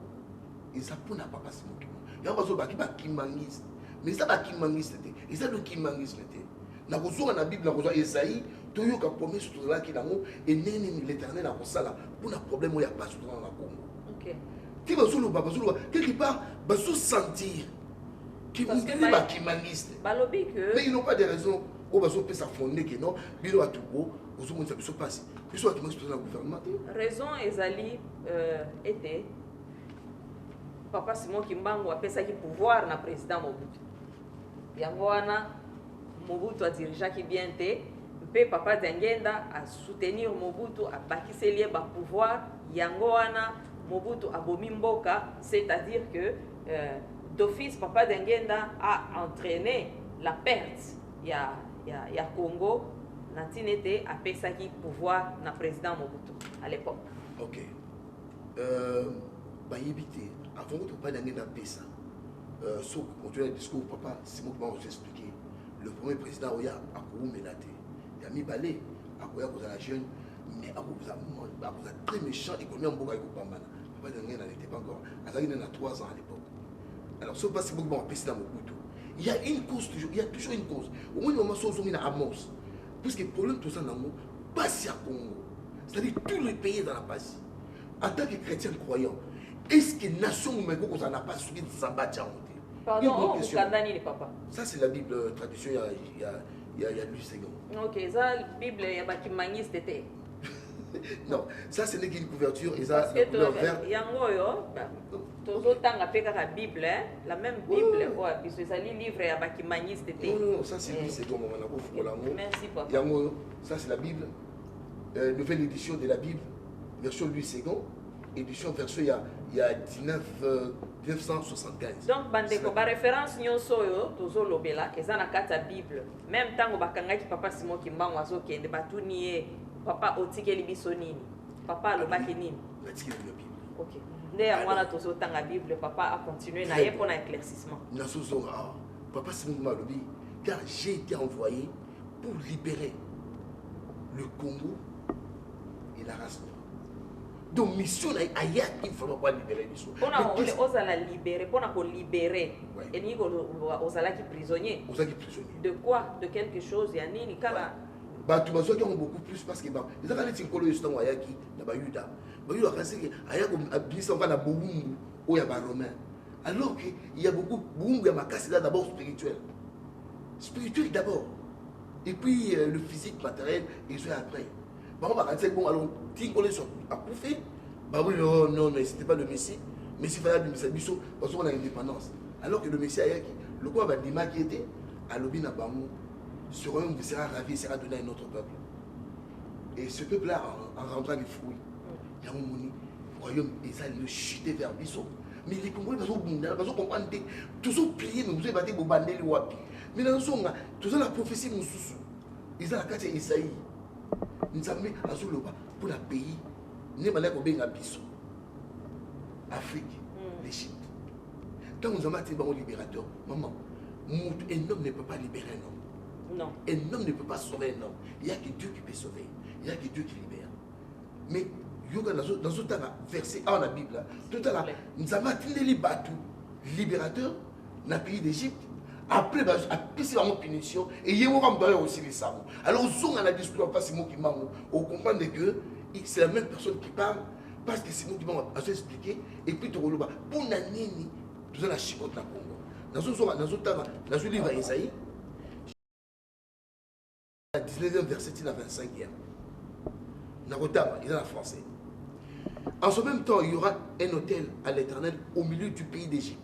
Ils apprennent à Papa Simon Kimbangu. Il y a un peu de kimangiste. Mais ça va kimangiste. Et ça le kimangiste. Na kozonga na Bible na kozonga Esaïe, toyo ka promesse sur là qui nango et neni l'éternel na kosala pour un problème où il y a pas sur dans la Congo. OK. Qui va solo papa solo quelque part va se sentir qui vous dit pas kimangiste. Balobi que mais ils n'ont pas de raison au va se peut s'affonder que non, bilo à tout beau, aux hommes ça peut se passer. Puis soit kimangiste dans le gouvernement. Raison ezali était Papa Simon Kimbangu apesaki pouvoir na président Mobutu. Yango wana Mobutu a dirigaki bien te, mpe Papa Diangenda a soutenir Mobutu a bakiseli ba pouvoir, yango wana Mobutu a bomi mboka, c'est-à-dire que d'office Papa Diangenda a entraîné la perte ya Congo na tinete a pesaki pouvoir na président Mobutu à l'époque. OK. Bah éviter avant que Papa Diangenda pesa sauf continuer le discours Papa Simon Kimbangu vous expliquer le premier président oya akoum melate ya mi balé akoya ko la jeune mais akoza très méchant et combien mboka ko pambana Papa Diangenda n'était pas encore azaki na 3 ans à l'époque. Alors ce pas Simon Kimbangu pesa Mobutu il y a une cause toujours il y a toujours une cause au moins moment so na Amos puisque le problème tout ça nango pas si à Congo c'est-à-dire tous les pays dans la passe en tant que chrétien croyant. Est-ce que la nation où n'a pas suivi de sabbat? Pardon, les papa. Ça, c'est la Bible tradition, il y a Louis II. Ok, ça, la Bible, il y a qui maniste. Non, ça, ce n'est qu'une couverture, et ça, la couleur verte. Il y a la Bible, la même Bible, puisque c'est le livre qui maniste. Non, ça, c'est Louis II. Merci, papa. Ça, c'est la Bible, nouvelle édition de la Bible, version Louis II. Édition version il y a 1975. Donc bandeko ba référence nyonso yo tozolobela eza na kati ya Bible. Même tango bakangaki Papa Simon Kimbangu azokende batuni papa otikeli biso nini? Papa alobaki nini? Batikeli la Bible. OK. Nde ya mwana tozotanga Bible papa a continué na ye pour éclaircissement. Nasozonga Papa Simon Kimbangu alobi car j'ai été envoyé pour libérer le Congo et la race noire. Donc mission na aya il faut pas libérer les choses. On a osala libérer, pour na ko libérer. Et ni ko osala ki prisonnier. Osala ki prisonnier. De quoi? De quelque chose ya nini kala. Bah tu m'as ont beaucoup plus parce que bah ils ont allé kolo yostan aya ki na ba Yuda. Ba Yuda kasi que aya ko abisa on va na boumbu o ya ba romain. Alors que il y a beaucoup boumbu ya makasi là d'abord spirituel. Spirituel d'abord. Et puis le physique matériel et ça après. Bon, bon, alors, Tingolé a couffé. Bah oui, non, mais c'était pas le Messie. Messie fallait du Messabiso parce qu'on a l'indépendance. Alors que le Messie, le quoi va dire qui était, à l'Obina Bamou, ce royaume sera ravi, sera donné à un autre peuple. Et ce peuple-là, en rentrant les fruits, il y a un royaume, et ça, il chuté vers Bissot. Mais les Congolais, ils ont compris, tous ont prié, mais vous avez battu pour bander les wapi. Mais dans ce cas, tous ont la prophétie, ils ont la carte d'Isaïe. Nous avons mis à Zouloba pour la pays, nous avons mis à Bissot, Afrique, l'Égypte. Quand nous avons été un libérateur, maman, un homme ne peut pas libérer un homme. Non. Un homme ne peut pas sauver un homme. Il n'y a que Dieu qui peut sauver. Il n'y a que Dieu qui libère. Mais dans ce verset dans la Bible, tout à l'heure, nous avons atteint les bateaux libérateurs dans le pays d'Égypte. Après, c'est vraiment punition. Et il y a aussi les savants. Alors, on a discuté pas ces mots qui m'ont. On comprend que c'est la même personne qui parle. Parce que c'est mots qui m'ont expliqué. Et puis, tu vois, pour Nanini, tu as la chicote dans le Congo. Dans ce livre d'Isaïe, 19e verset, il a 25e. Il est en français. En ce même temps, il y aura un hôtel à l'Éternel au milieu du pays d'Égypte.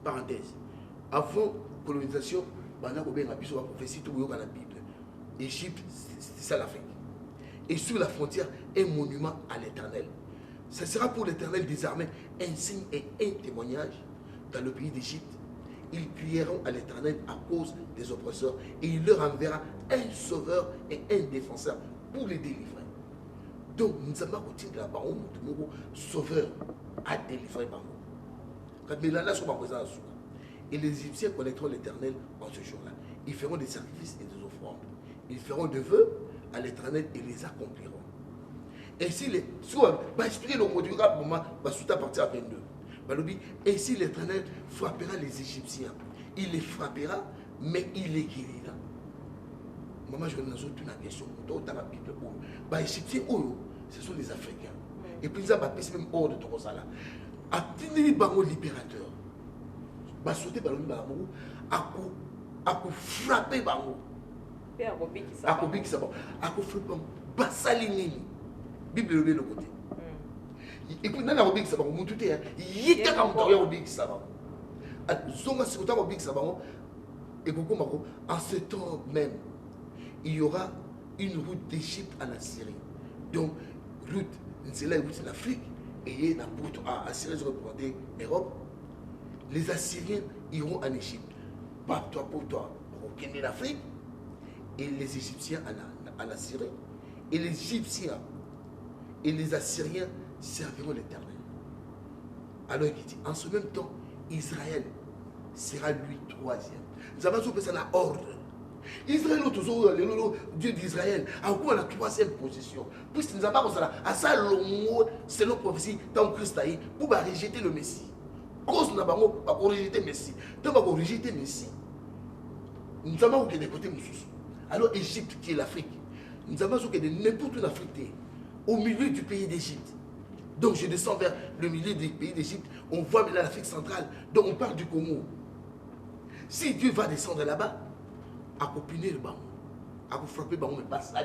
Parenthèse. Avant colonisation, on a prophétie tout dans la Bible. Égypte, c'est ça l'Afrique. Et sur la frontière, un monument à l'Éternel. Ce sera pour l'Éternel des armées un signe et un témoignage dans le pays d'Égypte. Ils crieront à l'Éternel à cause des oppresseurs et il leur enverra un sauveur et un défenseur pour les délivrer. Donc, nous avons continué là-bas, un sauveur à délivrer par nous. Quand nous sommes présents, et les Égyptiens connaîtront l'Éternel en ce jour-là. Ils feront des sacrifices et des offrandes. Ils feront des vœux à l'Éternel et les accompliront. Et si les... expliquer le module pour moi, sous ta partie à 22. Ainsi l'Éternel frappera les Égyptiens. Il les frappera, mais il les guérira. Maman, je vais nous autres une question. Dans la Bible, les Égyptiens, ce sont les Africains. Et puis ils ont même hors de Torosala. À tenir les libérateurs. À sauter par le bango, à frapper bango. À frapper basalinini. Bible le côté. Et puis dans la robique ça va mon tout est il était comme dans la robique ça va. Zonga c'est autant robique ça va. Et beaucoup mako en ce temps même il y aura une route d'Égypte à la Syrie. Donc route c'est là où c'est l'Afrique et la route à Syrie se représenter Europe. Les Assyriens iront en Égypte. Pas toi pour toi au Kenya l'Afrique et les Égyptiens à la Syrie et les Égyptiens et les Assyriens serviront l'Éternel. Alors il dit, en ce même temps, Israël sera lui troisième. Nous avons fait ça la ordre. Israël, le Dieu d'Israël, a quoi la troisième position. Puisque nous avons ça, à ça, c'est notre prophétie dans Christ pour rejeter le Messie. Cause nous avons pas rejeter le Messie. Donc, on va rejeter le Messie. Nous avons des côtés Moussous. Alors, Égypte, qui est l'Afrique, nous avons que de n'importe où Afrique, au milieu du pays d'Égypte. Donc je descends vers le milieu du pays d'Égypte, on voit maintenant l'Afrique centrale, donc on parle du Congo. Si Dieu va descendre là-bas, à copiner le bambou, à frapper le bambou, mais pas ça.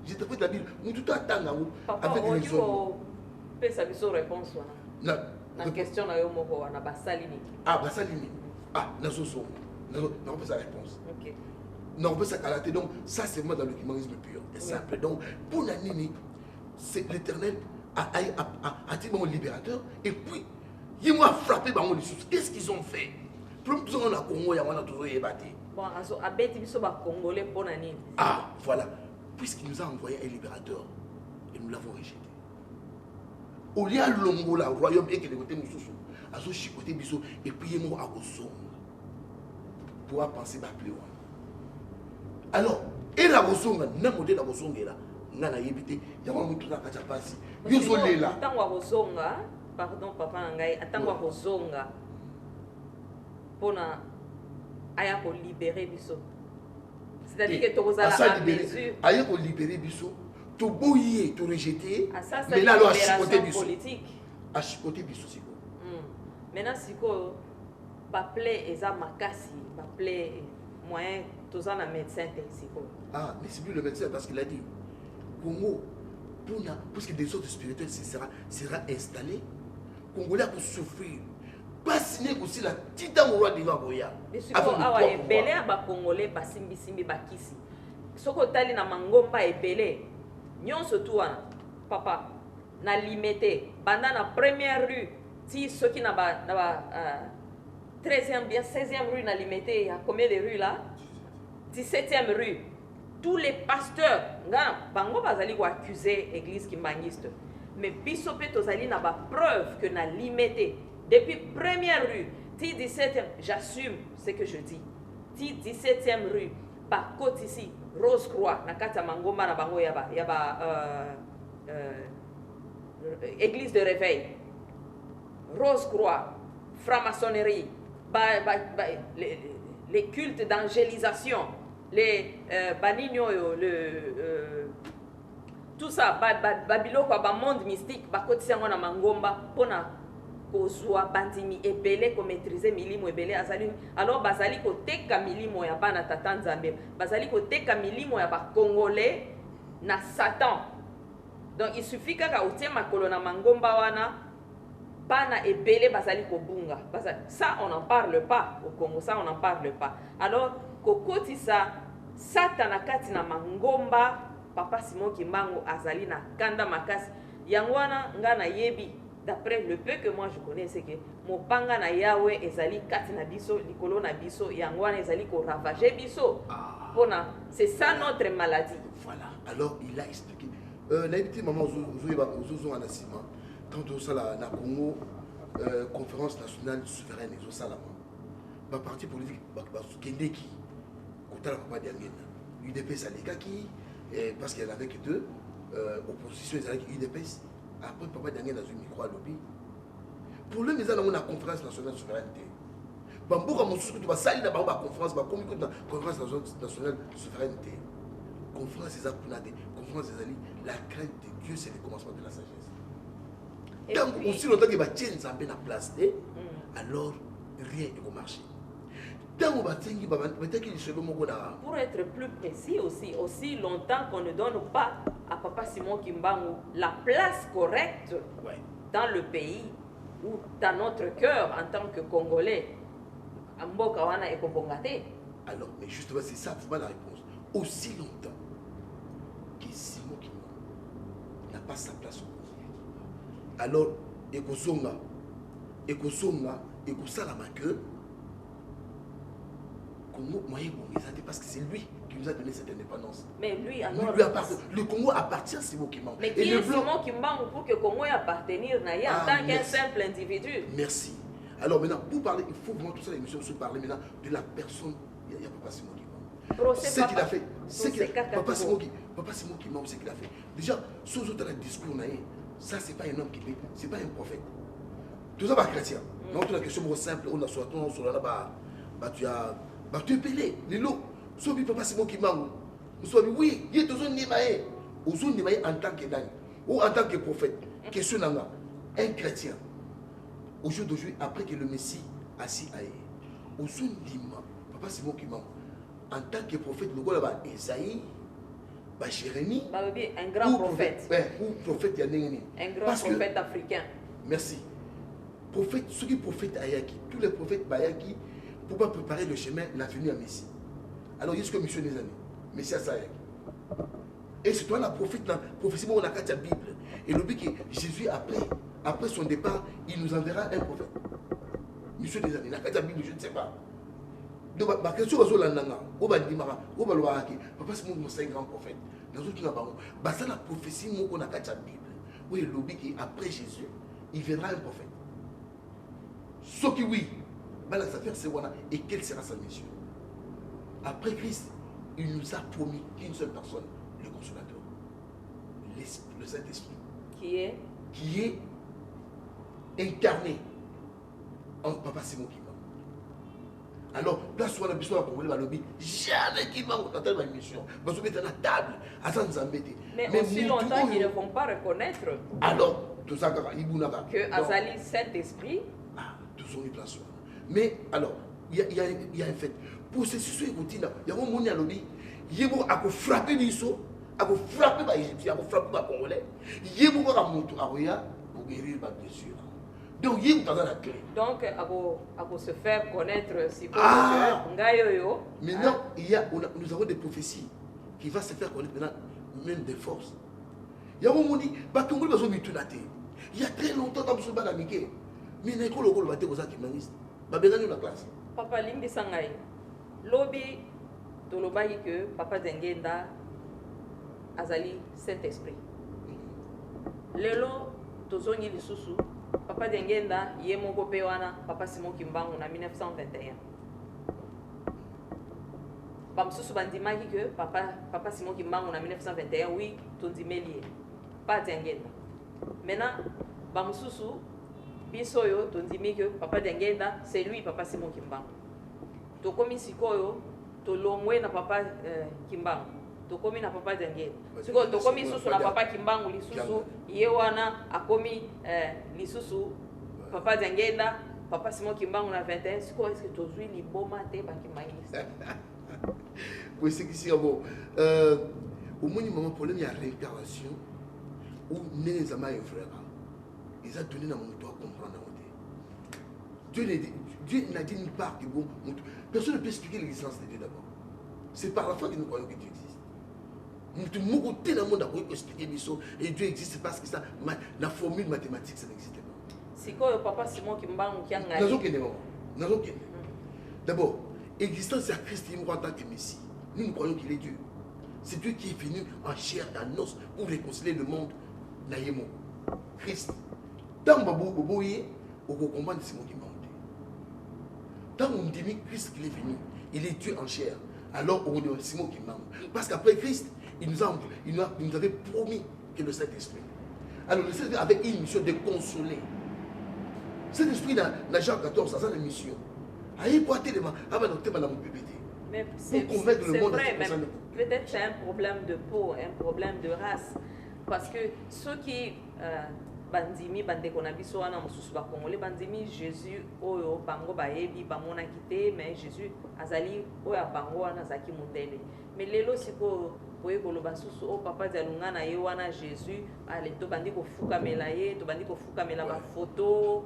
J'ai trouvé la Bible, nous tout attendons avec les hommes. Ça veut dire réponse. La question est on a Bassalini. Ah, Bassalini. Ah, n'a pas sa réponse. Ok. Non, on peut s'accalater. Donc, ça, c'est vraiment dans le humanisme pur. C'est simple. Donc, pour la Nini, c'est l'Éternel a dit mon libérateur. Et puis, ils m'ont frappé par mon ressource. Qu'est-ce qu'ils ont fait? Pour tout le Congo, il y a toujours ébattu. Bon, à bête, ils sont congolais pour la Nini. Ah, voilà. Puisqu'il nous a envoyé un libérateur, et nous l'avons rejeté. Au lieu de l'Ongola, le royaume, et que les côtés Moussoussou, à ce chicoté biso, et puis ils m'ont à Gosson. Pour penser à plus loin. Alors, et la Gosonga, n'a modèle la Gosonga là, n'a la évité, il y a un tout là qui a passé. Yo solé là. Attends, wa Gosonga, pardon, papa Nangai, attends, wa Gosonga, pour na, aya pour libérer biso. C'est-à-dire que tu as la mesure. Aya pour libérer biso, tu bouiller, tu rejeter, mais là, alors, à chicoter biso. À chicoter biso, c'est quoi? Maintenant, c'est quoi? Paplé et ça makasi, paplé moyen. Tous en médecin ah, mais c'est plus le médecin parce qu'il a dit Congo, puisque des autres spirituels sera installé, Congolais pour souffrir pas signé aussi la tita au roi de Vagoya. Mais si vous avez belé à Congolais, pas simbi simbi bakisi. Soko tali na mangomba et belé. Nyon surtout papa na limité. Banda na première rue, si ceux qui n'a pas 13e bien 16e rue na limité, il y a combien de rues là? 17e rue. Tous les pasteurs, bango bazali ko accuser l'église kimbangiste. Mais biso pe tozali na ba preuve que na limité. Depuis première rue, 17e, j'assume ce que je dis. 17e rue, par côte ici, Rose Croix, na kata mangomba na bango yaba église de réveil. Rose Croix, franc-maçonnerie, les cultes d'angélisation, les banigno, tout ça, babilo quoi, monde mystique, ba côte ici na mangomba, pona kozwa bandimi ebele ko maîtriser milimo ebele azali alors bazali ko teka milimo ya bana tata nzambe bazali ko teka milimo ya ba congolais na Satan. Donc il suffit kaka otie makolo na mangomba wana bana ebele bazali ko bunga ça on n'en parle pas au Congo, ça on n'en parle pas. Alors kokoti ça Satan na kati na mangomba papa Simon Kimbangu azali na kanda makasi yangwana ngana yebi. D'après le peu que moi je connais, c'est que mon panga na Yahweh ezali kati na biso, likolo na biso, yangwana ezali ko ravager biso. C'est ça notre maladie. Voilà. Alors il a expliqué. L'habité maman Zouzou Anasima, quand on s'est là, na Congo, conférence nationale souveraine et Zosalama, ma parti politique, Kendeki, Kotala Papa Diangena, UDPS Alikaki, parce qu'il y en avait que deux, opposition UDPS. Après, papa Daniel a eu micro à lobby. Pour le maison, on a conférence nationale de souveraineté. Bamboura, mon souci, tu vas salir dans la conférence, conférence nationale de souveraineté. Conférence des Apunade, conférence des Ali, la crainte de Dieu, c'est le commencement de la sagesse. Donc, aussi longtemps que tu tiens ça en place, alors rien ne va marcher. Pour être plus précis aussi longtemps qu'on ne donne pas à Papa Simon Kimbangu la place correcte dans le pays ou dans notre cœur en tant que Congolais, Mbokawana et Kobongate. Alors, mais justement, c'est ça, c'est pas la réponse. Aussi longtemps que Simon Kimbangu n'a pas sa place au Congo. Alors, Ekosonga, Ekosalama que Congo, parce que c'est lui qui nous a donné cette indépendance. Mais lui, alors, le Congo appartient à Simon Kimbangu. Mais qui est Simon Kimbangu pour que le Congo appartenir en tant qu'un simple individu? Merci. Alors maintenant, pour parler, il faut vraiment tout ça, l'émission, se parler maintenant de la personne. Il y a Papa Simon Kimbangu. Ce qu'il a fait. Papa Simon Kimbangu, ce qu'il a fait. Déjà, sous autres discours, ça, c'est pas un homme qui fait, c'est pas un prophète. Tout ça, c'est chrétien. Non, la question simple, on a sur la tu as. Tu es pelé, les lots. Sauf Papa Simon Kimbangu. Oui, il y a toujours Nimae. En tant que dingue. Ou en tant que prophète. Question nanga. Un chrétien. Au jour d'aujourd'hui, après que le Messie assis à eux. Au jour d'Ima, Papa Simon Kimbangu. En tant que prophète, le gars là-bas, Esaïe, Jérémie. Un grand prophète. Ou prophète Yannéni. Un grand prophète africain. Merci. Prophète, ceux qui prophètent Ayaki, tous les prophètes Bayaki, pour pas préparer le chemin, l'avenue à Messie. Alors, il y a ce que monsieur des amis, Messie Asayaki. Et c'est toi la prophète, la prophétie, on a qu'à la Bible. Et le but que Jésus, après son départ, il nous enverra un prophète. Monsieur des amis, la Bible, je ne sais pas. Donc, ma question est landanga. On va dire, on va le voir. Papa, c'est un grand prophète. Dans autres cas, c'est la prophétie qu'on a qu'à la Bible. Oui, le but qu'après Jésus, il viendra un prophète. Ce qui oui. Et quelle sera sa mission? Après Christ, il nous a promis qu'une seule personne, le consolateur, le Saint-Esprit, qui est incarné en Papa Simon Kimbangu. Alors, place où on a besoin de la lobby, jamais Kimbangu n'a pas une mission. Parce qu'on est à la table, à Zanzambété. Mais aussi longtemps qu'ils ne vont pas reconnaître. Alors, tout ça, que Azali Saint-Esprit. Tout son place. Mais alors, il y a un fait. Pour ce qui est routine, il y a un monde à lobby. Il y a frapper l'ISO, à frapper les Égyptiens, à frapper les Congolais. Il y a un monde à guérir ma blessure. Donc, il y a la clé. Donc, à se faire connaître si vous Maintenant, nous avons des prophéties qui vont se faire connaître maintenant, même des forces. Il y a un moment dit, il y a très longtemps, dans le Banamike, mais il y a un moment qui est la classe. Papa Limbi Sangai, lobby, to lobayi que Papa Dengenda azali Saint-Esprit. Lelo, tozongi lisusu, Papa Dengenda, Yemoko Pewana, Papa Simon Kimbangu na 1921. Bamsusu bandimaki que Papa Simon Kimbangu na 1921, oui, tondimelié. Pas Dengenda. Maintenant, Bamsusu, bisoyo, tondimi que Papa Dengenda, c'est lui, Papa Simon Kimbangu. Tokomi sikoyo, tolongwe na Papa Kimbangu. Tokomi na Papa Dengenda. Siko tokomi susu na Papa Kimbangu lisusu, yewana akomi lisusu Papa Dengenda, Papa Simon Kimbangu na 21. Siko est-ce que tozui liboma te bakimangisa? Oui, c'est qu'ici, bon, au moins, il y a un problème, il y a réincarnation, où les amants et frères, ils ont donné dans mon toit à comprendre. Dieu n'a dit nulle part que bon, personne ne peut expliquer l'existence de Dieu d'abord. C'est par la foi que nous croyons que Dieu existe. Nous côté dans le monde a expliqué et Dieu existe parce que ça, la formule mathématique, ça n'existe pas. C'est quoi le Papa Simon Kimbangu qui a gagné? D'abord, l'existence de Christ en tant que Messie. Nous croyons qu'il est Dieu. C'est Dieu qui est venu en chair et en os pour réconcilier le monde. Naïmo. Christ. Tant que vous on comprend Simon Kimbangu. Tant qu'on dit que Christ est venu, il est Dieu en chair. Alors on dit Simon Kimbangu. Parce qu'après Christ, il nous avait promis que le Saint-Esprit. Alors le Saint-Esprit avait une mission de consoler. Cet esprit dans Jean 14, ça a une mission. Mais c'est vrai, peut-être c'est un problème de peau, un problème de race. Parce que ceux qui bandimi bandekonabiso wana mususu ba congolais bandimi Jésus oyo bango bayebi bamona kité mais Jésus azali oyo bango wana zaki mundele. Mais lelo siko boye koloba susu o papa dialunga na ye wana Jésus ale to bandi ko fukamela ye to bandi ko fukamela ba photo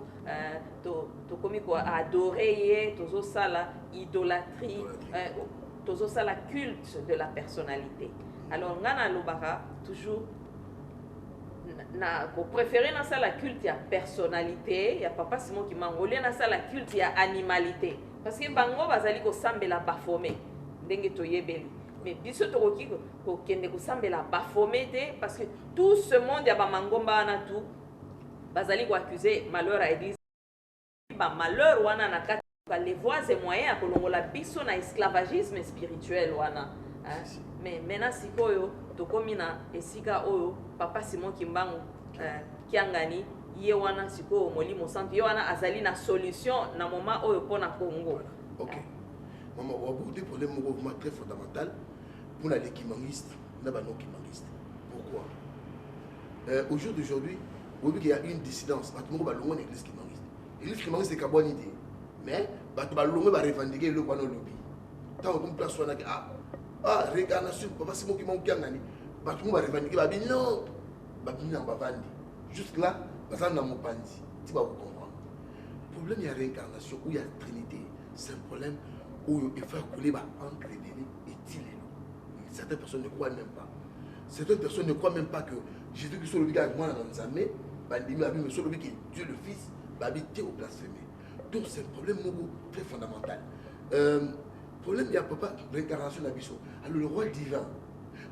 to komi ko adorer ye tozo sala idolâtrie tozo sala culte de la personnalité. Alors ngana lobaka toujours na ko préférer na ça la culte ya personnalité ya Papa Simon Kimbangu na ça la culte ya animalité parce que bango bazali ko sambela bafomé ndenge toyebeli mais biso tokoki ko kende ko sambela bafomé te parce que tout ce monde ya ba mangomba na tout bazali ko accuser malheur à église ba malheur wana na kati les voies et moyens à kolongola biso na esclavagisme spirituel wana mais maintenant sikoyo tokomina esika oyo Papa Simon Kimbangu kiangani ye wana sikoyo molimo santo ye wana azali na solution na moment oyo pona Congo. OK. Maman, on va aborder pour les mouvements très fondamental pour les kimbanguistes, na ba non kimbanguistes. Pourquoi? Au jour d'aujourd'hui, vous voyez qu'il y a une dissidence entre nous ba longo l'église kimbanguiste. L'église kimbanguiste c'est kaboni idée. Mais ba longo ba revendiquer le quoi no lobby. Tant qu'on place wana réincarnation Papa Simon Kimbangu kiangani. Tout le monde va revendiquer, non, juste là, tu vas comprendre. Le problème, il y a réincarnation, où il y a Trinité. C'est un problème où il faut couler entre les délits et Tilé. Certaines personnes ne croient même pas. Certaines personnes ne croient même pas que Jésus-Christ est le gars avec moi dans les armées, mais c'est le qui est Dieu le Fils, va habiter au blasphémé. Donc c'est un problème très fondamental. Le problème, il y a Papa réincarnation d'Abisso. Alors le roi divin.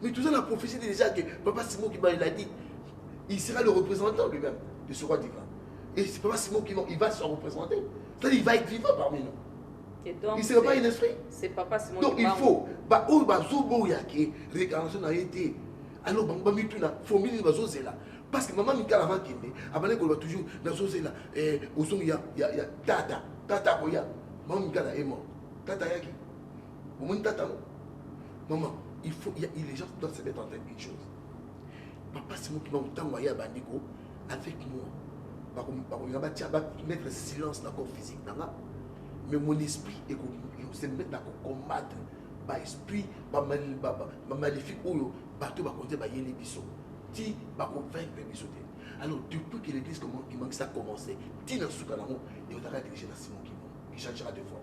Mais tout ça, la prophétie déjà que Papa Simon Kimbangu il a dit, il sera le représentant lui-même de ce roi divin. Et c'est Papa Simon Kimbangu, il va se représenter. C'est-à-dire qu'il va être vivant parmi nous. Et donc, il ne sera pas un esprit. C'est Papa Simon donc il faut, réincarnation a été. Alors, il faut là. Parce que maman Mika avant qu'il avant qu'on va toujours dans ce là, au son il y a Tata Koya. Maman Mika est mort. Tata Yaki. Au moins Tata. Maman. Les gens doivent se mettre en tête une chose. Papa Simon Kimbangu t'envoyer à Bandiko avec moi. Il va mettre silence dans le corps physique. Mais mon esprit est se mettre dans le combattre. Par esprit, par maléfique, ou bateau va compter par Yéli Bisso. Ti va convaincre les bissotés. Alors, depuis que l'église qui a commencé, Tina Soukanamo, et on a dirigé dans Simon qui changera de forme.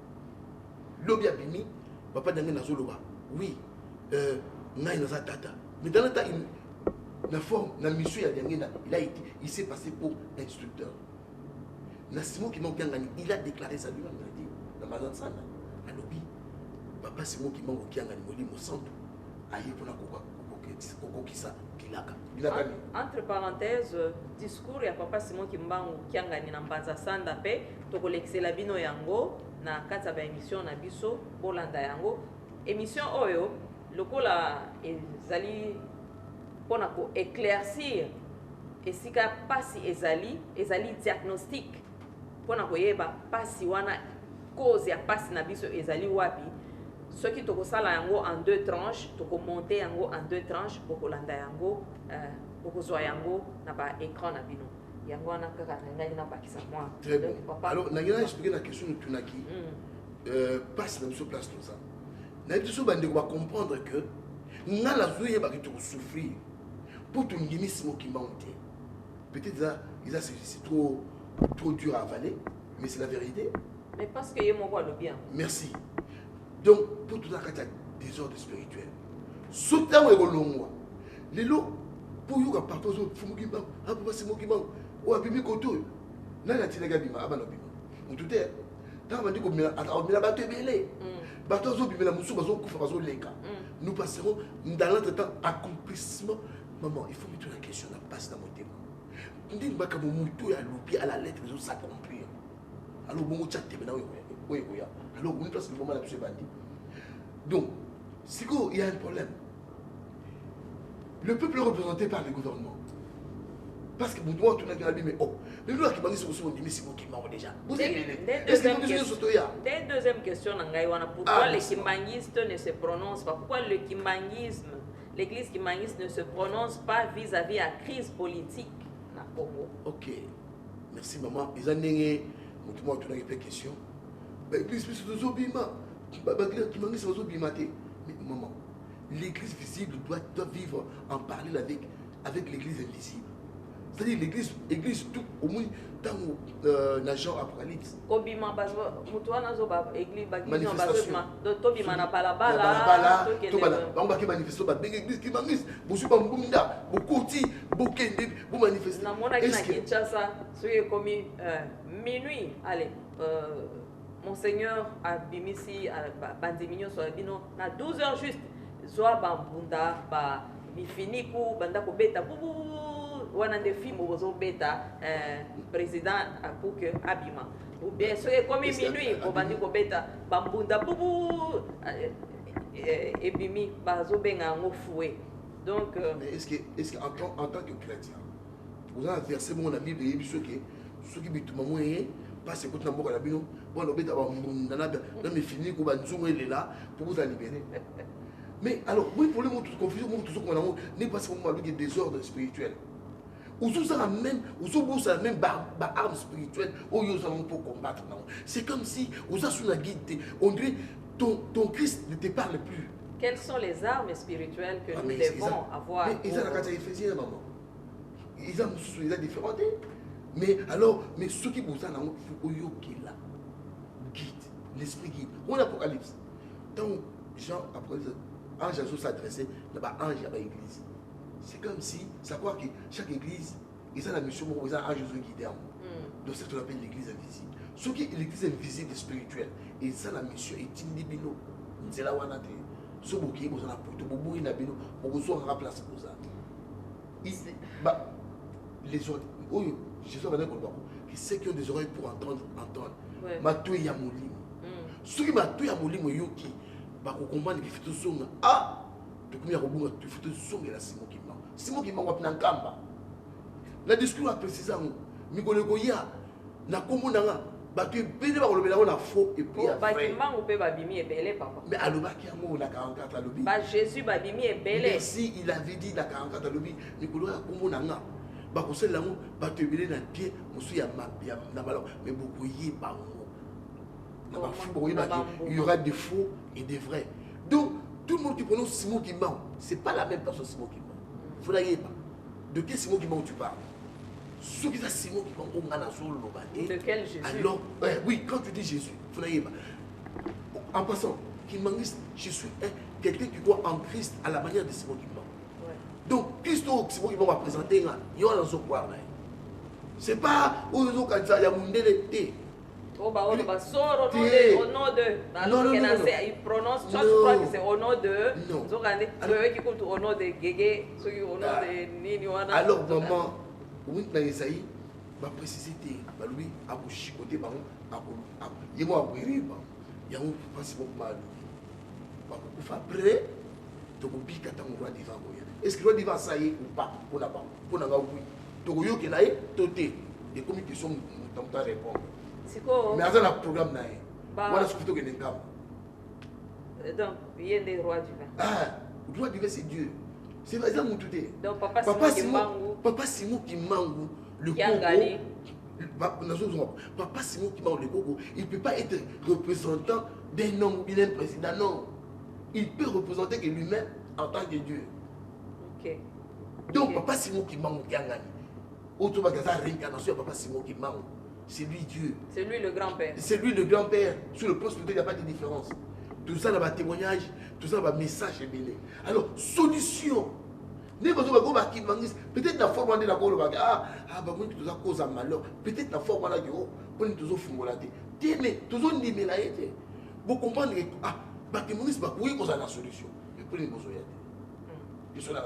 L'obi a bimi, papa d'Angé Nazoloba. Oui, Naï Nazatata. Mais dans le temps, la forme, la mission, il s'est passé pour instructeur. Simon qui m'a gagné, il a déclaré ça lui-même, il a dit, dans ma zone sana, à l'obi, papa Simon qui m'a gagné, il m'a centre, aïe pour la entre parenthèses, discours ya papa Simon Kimbangu kiangani na mbanza sanda pe tokolexela bino yango na kati ba émission na biso bolanda yango émission oyo lokola ezali pona ko éclaircir esika pasi ezali diagnostic pona ko yeba pasi wana cause ya pasi na biso ezali wapi. Ce qui toko sala yango en 2 tranches, toko monter yango en 2 tranches pour kolanda yango, pour zoa yango na ba écran na bino. Yango na kaka na ngai na bakisa moi. Très bon. Alors, na ngina expliquer la question de Tunaki. Passe dans ce place tout ça. Na biso bande ko comprendre que ngala zoye ba ki souffrir pour ton guimisme qui monte. Peut-être ça, c'est trop dur à avaler, mais c'est la vérité. Mais parce que yemo voit le bien. Merci. Donc, pour tout le monde, désordre spirituel. Ce temps est long. Les lots, pour vous, partout, il faut que vous soyez ou abîmer koto. Là, il y a des gens qui ont tout est. Dans le monde, il y a des nous passerons dans notre temps accomplissement. Maman, il faut mettre la question, la passe dans mon thème. On dit que à la lettre, les autres s'accomplir. Alors, bon, chat, oui. Alors, on place le moment là, bandit. Donc, c'est qu'il y a un problème. Le peuple est représenté par le gouvernement. Parce que vous devez tout le monde mais oh, les gens qui m'ont dit c'est vous qui m'ont déjà. Vous est-ce que vous devez sauter là? Deuxième question, pourquoi les kimbangistes ne se prononcent pas? Pourquoi le kimbangisme, l'église kimbangiste ne se prononce pas vis-à-vis à la crise politique na Congo? Ok, merci maman. Ils ont dit, moi tu as une question. L'église mais maman, l'église visible doit vivre en parallèle avec l'église invisible. C'est-à-dire l'église tout au moins dans la genre apocalypse. Obima bazo mutuana zo ba église ba manifestation. Tobi mana balabala to bala ba ngaki manifesto ba benga église qui mangis bosu ba mbunda bokoti bokende bo manifester. Na mona kina Kinshasa soye komi minuit allez Monseigneur a bimisi a bandiminyo so bino na 12h juste zoa bambunda ba bifiniku banda ko beta bubu wana nde film bozo beta président pour que abima ou bien so comme minuit ko bandi ko beta bambunda bubu et bimi bazo benga ngofoué donc mais est-ce que en tant que chrétien vous avez versé mon Bible et ceux qui bituma moyen parce que na mboka na bino bon obeta ba mbunda na me fini ko ba nzungu ele là pour vous libérer. Mais alors oui pour le monde toute confusion monde tout ce qu'on a n'est pas seulement avec des désordres spirituels. Ou ça même arme spirituelle où ils ont pour combattre. C'est comme si vous avez sur la guide on dirait ton Christ ne te parle plus. Quelles sont les armes spirituelles que nous devons avoir? Mais ils ont la carte éphésienne maman. Ils ont différents. Mais alors, mais ce qui vous a là, guide, l'esprit guide. On Apocalypse. Tant Jean Apocalypse, ange a s'adresser, là-bas ange à l'église. C'est comme si, ça croit que chaque église, ils ont la mission pour les anges guidés. Donc c'est ce qu'on appelle l'église invisible. Ce qui est l'église invisible et spirituelle, et ça la mission est indibino. C'est là où on a été. Ce qui est besoin de pour tout, il a besoin de remplacer pour ça. Les autres, Jésus va dire que ceux qui ont des oreilles pour entendre. Matou ya molimo. Ceux qui matou ya molimo yoki, ba ko comprendre que fito songa. Ah, to kumia ko bunga tu fito songa la Simon Kimbangu. Simon Kimbangu wa pinankamba. La discours a précisé mikolo ko ya na kombo nanga ba tu bene ba ko lobela na faux et puis ba Kimbangu pe ba bimi ebele papa. Mais alobaki yango na 44 alobi. Ba Jésus ba bimi ebele. Merci, il avait dit na 44 alobi mikolo ya kombo nanga. Bakosel lango batebele na pied musu ya na ballon mais beaucoup y bango il y aura des faux et des vrais. Donc tout le monde qui prononce Simon Kimbangu, c'est pas la même personne Simon Kimbangu. Faut la pas. De quel Simon Kimbangu tu parles? Ce qui est Simon qui de quel Jésus? Alors, oui, quand tu dis Jésus, en passant, je suis quelqu'un qui croit en Christ à la manière de Simon Kimbangu. Ouais. Donc, Christ, Simon Kimbangu va présenter, il y a dans quoi. C'est pas où ils ont quand il y a mon délecté. Au nom de. Non. Il prononce chaque fois que c'est au nom de. Non. Ceux qui comptent au nom de Gégé, ceux qui au nom de Nini. Alors, maman, oui, dans Isaïe, ma précisité, lui, à vous chicoter, il m'a appris, il y a un principe mal. Après, tu peux piquer ton roi divin. Est-ce que le roi divin ça y est ou pas? Pour la banque, pour la oui. Tu peux y aller, toté. Et comme ils sont, tu peux répondre. Mais avant le programme, voilà ce que tu veux. Donc, il y a des rois divins. Ah, le roi divin c'est Dieu. C'est pas ça mon tout est. Donc, Papa Simon Kimbangu, le Congo. Papa Simon Kimbangu, le Congo, il ne peut pas être représentant d'un homme ou d'un président, non. Il peut représenter que lui-même en tant que Dieu. Ok. Donc, Papa Simon Kimbangu qui a gagné. Autour de la réincarnation, Papa Simon Kimbangu, c'est lui Dieu. C'est lui le grand-père. C'est lui le grand-père. Sur le plan spirituel, il n'y a pas de différence. Tout ça, là, témoignage, tout ça, là, message mêlé. Alors, solution. Peut-être la forme de la cause de malheur. Peut-être la forme de la cause de mais toujours nimé la été. Vous comprenez que ah, témoignage, oui, qu'on a la solution. Mais pour les besoins, ils sont là.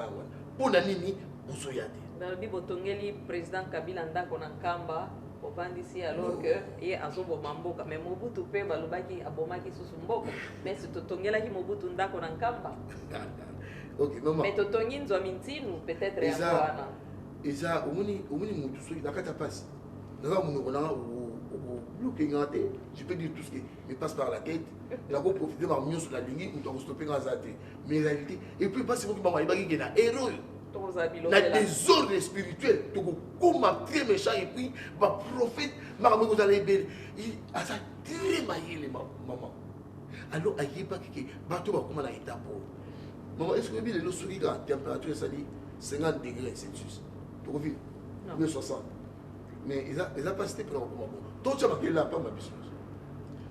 Pour la nini, vous soyez. Dans le Bible, le président Kabila ndako na Kamba, au bandisi alors que il est à Zobo Mamboka, mais Mobutu pe balubaki abomaki susu mboko, mais c'est tongela ki Mobutu ndako na Kamba. Ok, maman. Mais totongi nzo mintinu peut-être ya kwana. Eza omuni mutu so nakata passe. Nanga muno konanga au bloquer ngate, je peux dire tout ce qui me passe par la tête. Il a beau profiter par mieux sur la ligne, on doit stopper dans la tête. Mais la réalité, et puis pas c'est moi qui m'a dit qu'il y a héros. La désordre spirituel, comme un très méchant et puis ma prophète, ma maman vous allez bien, il a ça très maillé les maman. Alors il y a pas que bateau va comment la étape. Maman, est-ce que vous avez le sourire à température ça dit 50 degrés Celsius. Tu vois bien 60. Mais ils a pas cité pour comment bon. Donc tu as marqué là pas ma business.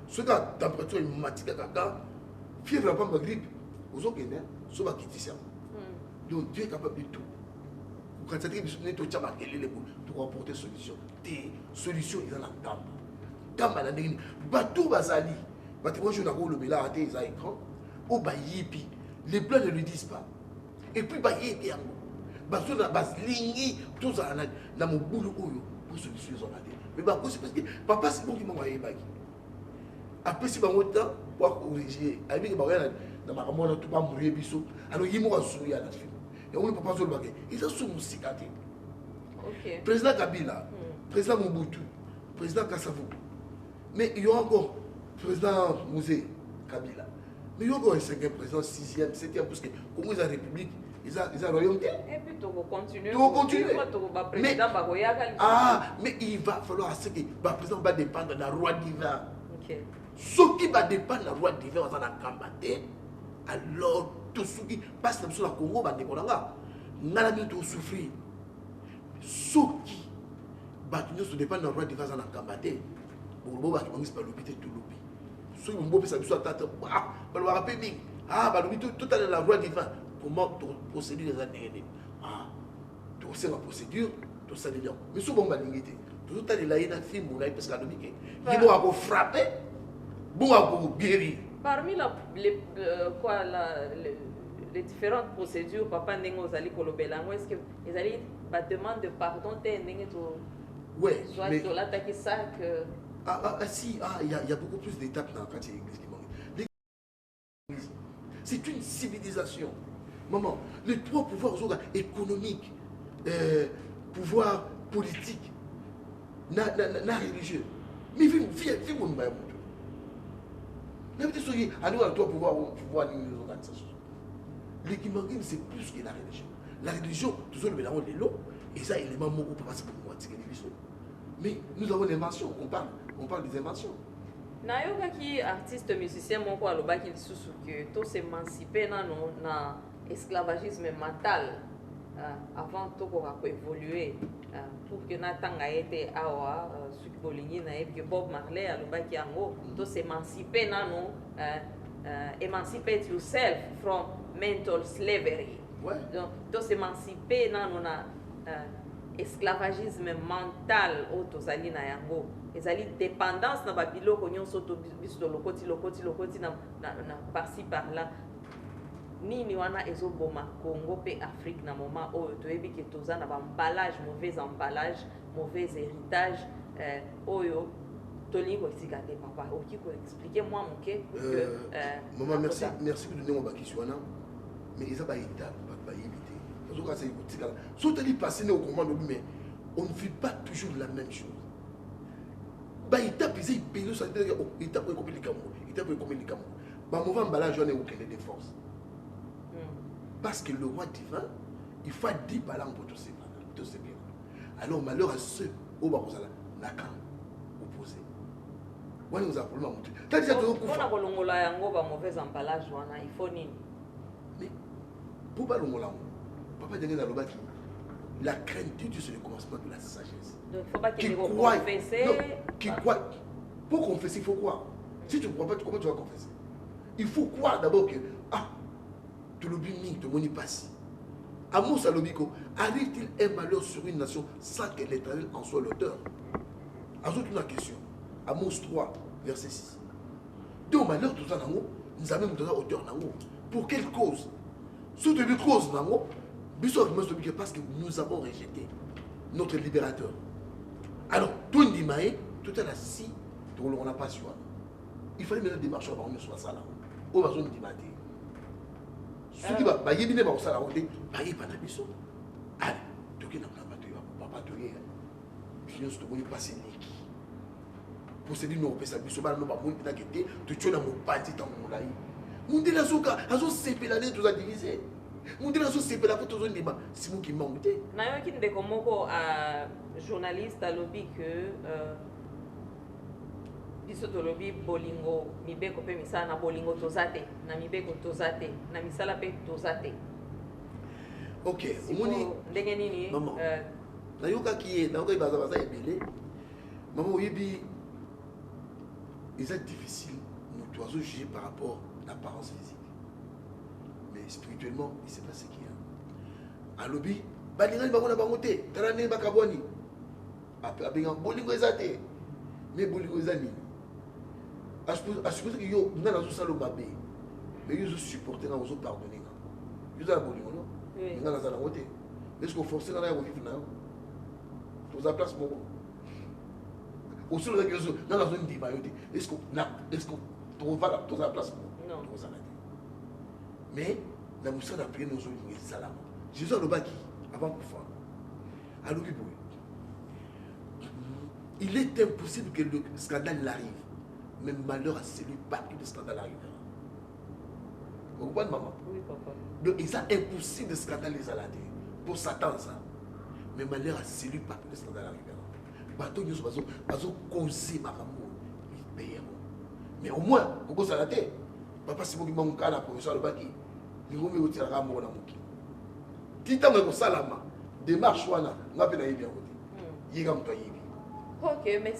Ce gars température est matique caca, fièvre pas ma grippe. Aux autres Guinéens, ce va quitter ça. Donc Dieu est capable de tout. Quand tu as dit que tu as marqué les bouts, tu vas apporter solution. Tes solutions, ils ont la gamme. Gamme à la dernière. Batou Bazali. Moi, je n'ai pas le mélange à tes écrans. Au Bayipi. Les blancs ne le disent pas. Et puis, Bayipi, Batou na Baslingi, tout ça, dans mon boulot, pour solution, ils ont raté. Mais c'est parce que papa, c'est moi qui m'a envoyé. Après, si je suis temps, pour corriger, avec les barrières, dans ma maman, tout pas mourir, alors il m'a souillé à la fin. Et on ne peut pas se le baguer. Ils ont sous mon cicatrice. Président Kabila, président Mobutu, président Kassavou. Mais il y a encore président Mouzé Kabila. Mais il y a encore un 5e président, 6e, 7e, parce que comme ils ont la République, ils ont la royauté. Et puis tu vas continuer. Tu vas continuer. Mais il va falloir que le président va dépendre de la roi divin. Okay. Ce qui va dépendre de la roi divin, on va combattre. Alors, tout ce qui passe dans le Congo va dépendre. On a mis tout souffrir. Ce qui va dépendre de la roi divin, on va combattre. On va pas l'hôpital tout l'hôpital. Ce qui va ça soit tata. On va rappeler bien. Tout à la roi divin. Comment procéder les années. Tu sais la procédure, tout ça déjà. Mais souvent on va limiter. Tout à l'heure, il y a un film où il y a parce qu'il va frapper, il va guérir. Parmi les différentes procédures, papa Nengo Zali Kolobelango, est-ce que les alliés demandent de pardon? Oui, mais il y a beaucoup plus d'étapes dans le quartier de l'église. C'est une civilisation. Maman, les trois pouvoirs économiques, pouvoir politique, religieux. Mais viens mon bain. N'avez-vous dit à nous, à toi, pouvoir les organisations. L'équimanguine, c'est plus que la religion. La religion, toujours le mélange de l'eau, et ça, il est même beaucoup pour passer pour moi. Mais nous avons des inventions, on parle des inventions. Nayoka qui artiste musicien, mon quoi, le bac il sous que tout s'émanciper dans l'esclavagisme mental. avant tout pour évoluer pour que natanga été awa suki bolingi na que Bob Marley alobaki yango to s'émanciper nano emancipate yourself from mental slavery. Donc to s'émanciper nano na esclavagisme mental o tozali na yango ezali dépendance na babiloko nyonso to biso to lokoti na par-ci par-là nini wana ezoboma Congo pe Afrique na moment oyo toyebi ke toza na emballage, mauvais emballage, mauvais héritage oyo tolingi kotika te papa oki ko expliquer moi moke maman merci pour donner mon bakisi wana mais ils a pas étape pas éviter parce que c'est kotika so tali passer au commande mais on ne fait pas toujours la même chose ba étape ils payent ça dire étape ko compliqué ba mauvais emballage on est au Québec de force. Parce que le roi divin, il faut 10 balans pour tous ces biens. Alors, malheur à ceux au Barosala, n'a qu'à opposer. On nous a problème à montrer. Tu as dit que tu as mauvais emballage, il faut ni. Mais, pour pas l'ongola, papa dit dans le bas la crainte de Dieu, c'est le commencement de la sagesse. Donc, il ne faut pas qu'il confesser. Qui croit. Pour confesser, il faut croire. Si tu ne crois pas, comment tu vas confesser? Il faut croire d'abord que, le biming de moni passe. Amos Alobiko, arrive-t-il un malheur sur une nation sans que l'Éternel en soit l'auteur? Ajoute une question. Amos 3, verset 6. Donc, malheur, tout ça, nous avons même auteur. Pour quelle cause? Sous de cause, parce que nous avons rejeté notre libérateur. Alors, tout le monde tout à la si, on n'a pas su. Il fallait maintenant démarcher avant nous soit ça là. On va zone dimater. Ce qui va bailler bien dans ça, bailler pas d'habitude. Allez, tu es dans la bataille, papa, tu es. Puis nous devons passer l'équipe. Pour se dire, nous, on peut s'habiller, nous allons pas monter dans l'équipe, tu es dans mon parti, dans mon laï. Nous devons la souka, nous séparer l'année, tout ça divisé. Nous devons séparer la photo, nous devons c'est moi qui m'a monté. Nayo qui ne comme journaliste à lobby que biso tolobi bolingo mibeko pe misala na bolingo tozate na mibeko tozate na misala pe tozate. Ok, omoni ndenge nini nayoka ki nayoka baza ebele maman oyebi c'est difficile nous dois juger par rapport à l'apparence physique mais spirituellement il sait pas ce qu'il y a alobi balinga bango na bango te tala ne bakaboni abenga bolingo ezate mais bolingo ezani à supposer que yo na zo salo babé mais yo supporter na zo pardonner yo za bolingo non nga na za na wote est-ce que forcer na ya vivre na to za place mo au seul que yo na zo ndi ba yo te est-ce que to va to za place mo non to za na mais la moussa na prier nos zo ni salama Jésus le baki avant pour faire alors il est impossible que le scandale arrive. Mais malheur à celui par qui le scandale arrive. Vous comprenez, maman? Oui, papa. Donc, il est impossible de scandaler les alades. Pour Satan, ça. Mais malheur à celui par qui le scandale arrive. Bateau, nous sommes causés, ma femme. Mais au moins, pourquoi ça l'a été? Papa, c'est moi qui m'a dit la professeur le baki. Il faut me retirer à mon amour. Tita me salama. Démarche, wana. N'a pas bien. Il y a un ok, mais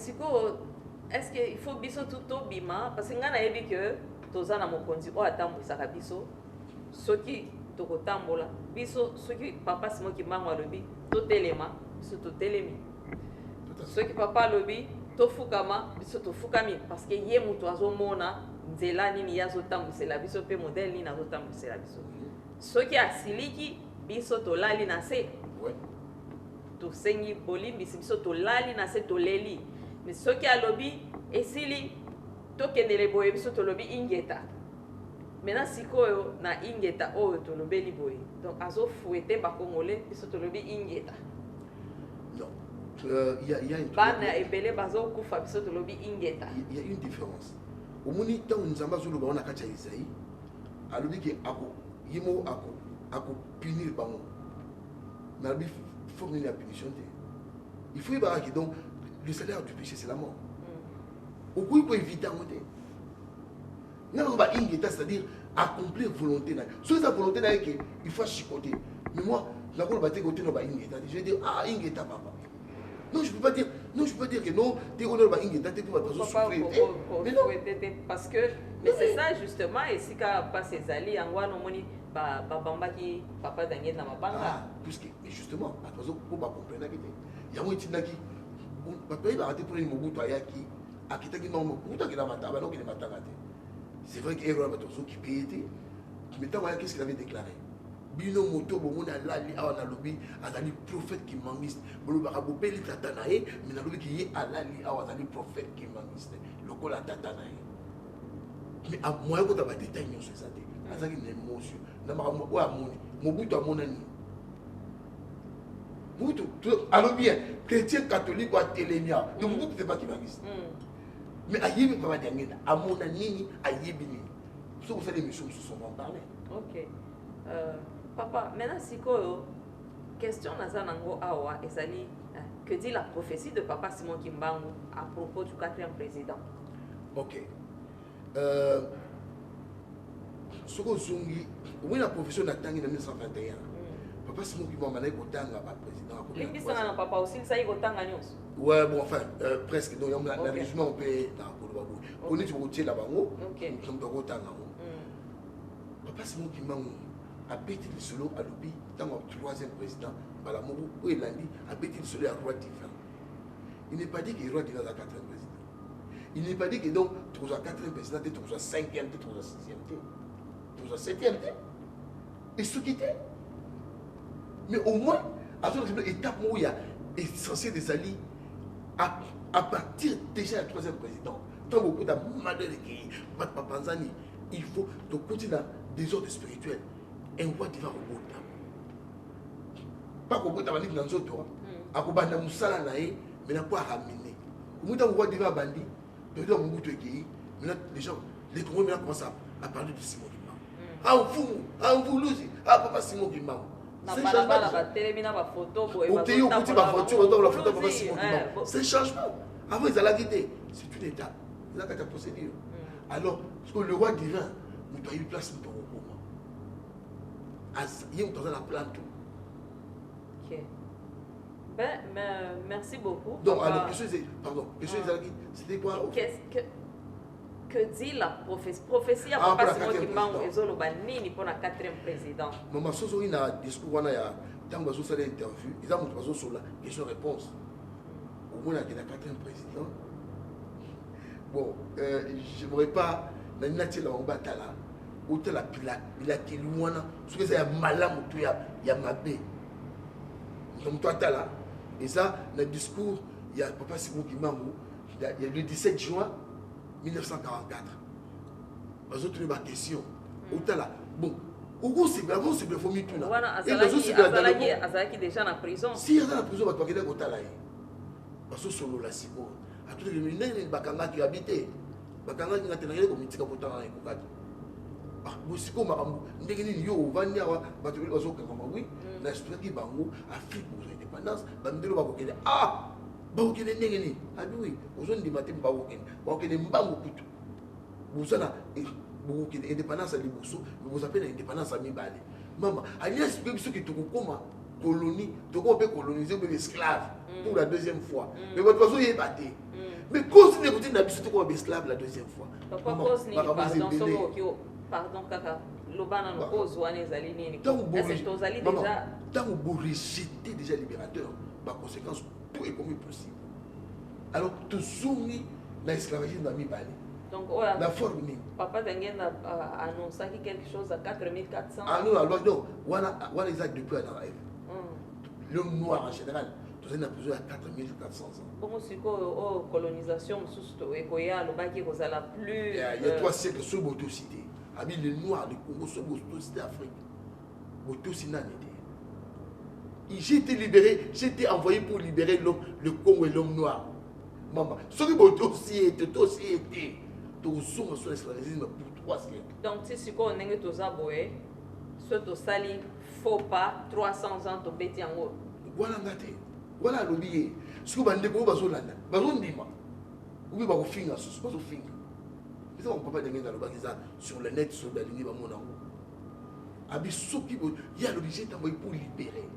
est-ce qu'il faut biso tout au bima parce que ngana yebi que toza na mokonzi o atambwisaka biso soki tokotambola biso soki papa simo ki mbango alobi totelema biso totelemi soki papa alobi tofukama biso tofukami parce que ye mutu azomona nzela nini yazotambwisela biso pe modèle nini azotambwisela biso soki asiliki biso tolali na se tosengi bolimbisi biso tolali na se toleli mais soki alobi esili tokendele boye biso tolobi ingeta maintenant sikoyo na ingeta oyo tolobeli boye donc azofouete bakongole biso tolobi ingeta non il y a une bana ebele bazokufa biso tolobi ingeta il y a une différence omoni ntango nzambe azoloba wana kati ya Isaïe alobi ke ako yimo ako punir bango nalobi former la punition. Il faut y avoir donc le salaire du péché c'est la mort. Au coup il faut éviter à monter. Non c'est-à-dire accomplir volonté. Soit sa volonté il faut chicoter. Mais moi Je vais dire, ah, Ingeta, papa. Non, je ne peux pas dire, que non, tu es honneur à Ingeta, tu vas souffrir. Mais non. Parce que, mais c'est ça justement, et si quand passe ses alliés, en voit, non, bamba qui papa d'Angé dans ma banque. Ah, puisque, justement, à toi, pour comprendre, il y a un petit qui, papa, il va arrêter pour une mobutu ayaki, à qui t'a dit non, mobutu qui n'a pas d'abord, qui n'a pas d'abord. C'est vrai qu'il y a un qui paye, qui mettait à qu'est-ce qu'il avait déclaré. Bino moto bomona lali awa na lobi azali prophète qui mangiste bolo bakabopeli tata na ye mais na lobi ki ye alali awa azali prophète qui mangiste lokola tata na ye mais a moya ko ta ba détail nyonso ça te azali na émotion na makambo o amoni mobutu amona ni mobutu alors bien chrétien catholique ou télémia donc mobutu c'est pas qui mangiste mais ayebi papa d'angena amona nini ayebi ni so vous allez les missions se sont parler. OK. Papa, maintenant, si question Nazanango Awa et Sali, que dit la prophétie de Papa Simon Kimbangu à propos du 4e président? Ok. Ce que Zungi, oui, la profession d'attendre en 1921. Papa Simon Kimbangu a été président. L'investissement n'a pas aussi, ça y est, autant à nous. Ouais, bon, enfin, presque. Donc, la résumé, on peut. On est sur le là-bas. Ok. Papa Simon Kimbangu a pété le solo à l'obi dans mon 3e président, Balamourou, où il a dit, a pété le solo à roi divin. Il n'est pas dit qu'il est roi divin à 4e président. Il n'est pas dit que donc, tu as 4e président, tu as 5e, tu as 6e, tu as 7e. Et ce qui était. Mais au moins, à cette étape où il y a essentiel des alliés, à partir déjà du 3e président, tant beaucoup de malheur qui Papanzani, il faut continuer dans des ordres spirituels. Un roi divin au bout de pas qu'au bout de la vie dans le toit, à quoi bande moussala naïe, mais n'a pas ramené. Au bout d'un roi divin bandit, de dire mon bout de guéri, mais les gens, les Congolais commencent à parler de Simon Kimbangu. Ah, vous, Luzi, ah, papa Simon Kimbangu. C'est un changement. Avant, ils allaient guider. C'est une étape. C'est là que tu as procédure. Alors, parce que le roi divin, nous avons eu place pour ton il y a dans la plante. Ok. Ben, merci beaucoup. Donc, alors, c'était quoi? Que dit la prophétie à Papa Simon Kimbangu et Zolo Banini pour la 4e président? Maman, si vous avez un discours, il y a une interview, ils ont montré sur la question-réponse. Au moins, il y a un 4e président. Bon, je n'aimerais pas, dans une nature, on bat là. Où tu as la kilouana, ce que c'est un malin, il y a ma baie. Donc toi, tu as là. Et ça, dans le discours, il y a Papa Simon Kimbangu, il y a le 17 juin 1944. Parce que tu as ma question. Où tu as là. Bon, où c'est bien, c'est bien, il faut m'y tourner. Et les autres, déjà en prison. Si il y a dans la prison, tu vas pas là. Parce que solo la Simon. À tous les minutes, il y a des Bakanga qui habitent. Bakanga qui ont été comme il y a ah, si comme ndenge nini yo ovandi awa bato beli bazokanga oui na expliqué bango Afrique pour l'indépendance bandelo bakokende ah bakokende ndenge nini abi oui ozondima te bakokende mbango kutu bozana bakokende indépendance ya liboso mais bozapela indépendance ya mibale mama ali expliqué biso ke tokokoma colonie tokoma mpe coloniser mpe esclave pour la 2e fois mais bato bazoyeba te mais cause ne kotina biso tokoma esclave la 2e fois pardon kaka lobana no pose wana ezali nini est-ce que tozali déjà tant vous rejetez déjà libérateur par conséquence tout est comme possible alors tout soumis l'esclavagisme dans mibale donc la forme ni papa d'Angena a annoncé quelque chose à 4400 ah non alors non wana exact depuis la rêve l'homme noir en général tout ça n'a besoin à 4400 ans bon siko colonisation sous ekoya lobaki kozala plus il y a 3 siècles sur l'autocité. Ami les noirs du Congo sont l'autocité d'Afrique. L'autocité n'a été. J'ai été libéré, j'ai été envoyé pour libérer le Congo et l'homme noir. Maman, ce qui l'autocité était aussi été. Tout sur l'esclavagisme pour 3 siècles. Donc si on est tous aboyés, ce to sali faut pas 300 ans to beti en haut. Voilà ngate. Voilà l'oublié. Ce que vous avez dit, vous avez dit, vous avez dit, vous avez dit, vous avez dit, on ne peut pas donner dans le bas sur le net, sur la ligne, il y a l'obligé d'envoyer pour libérer.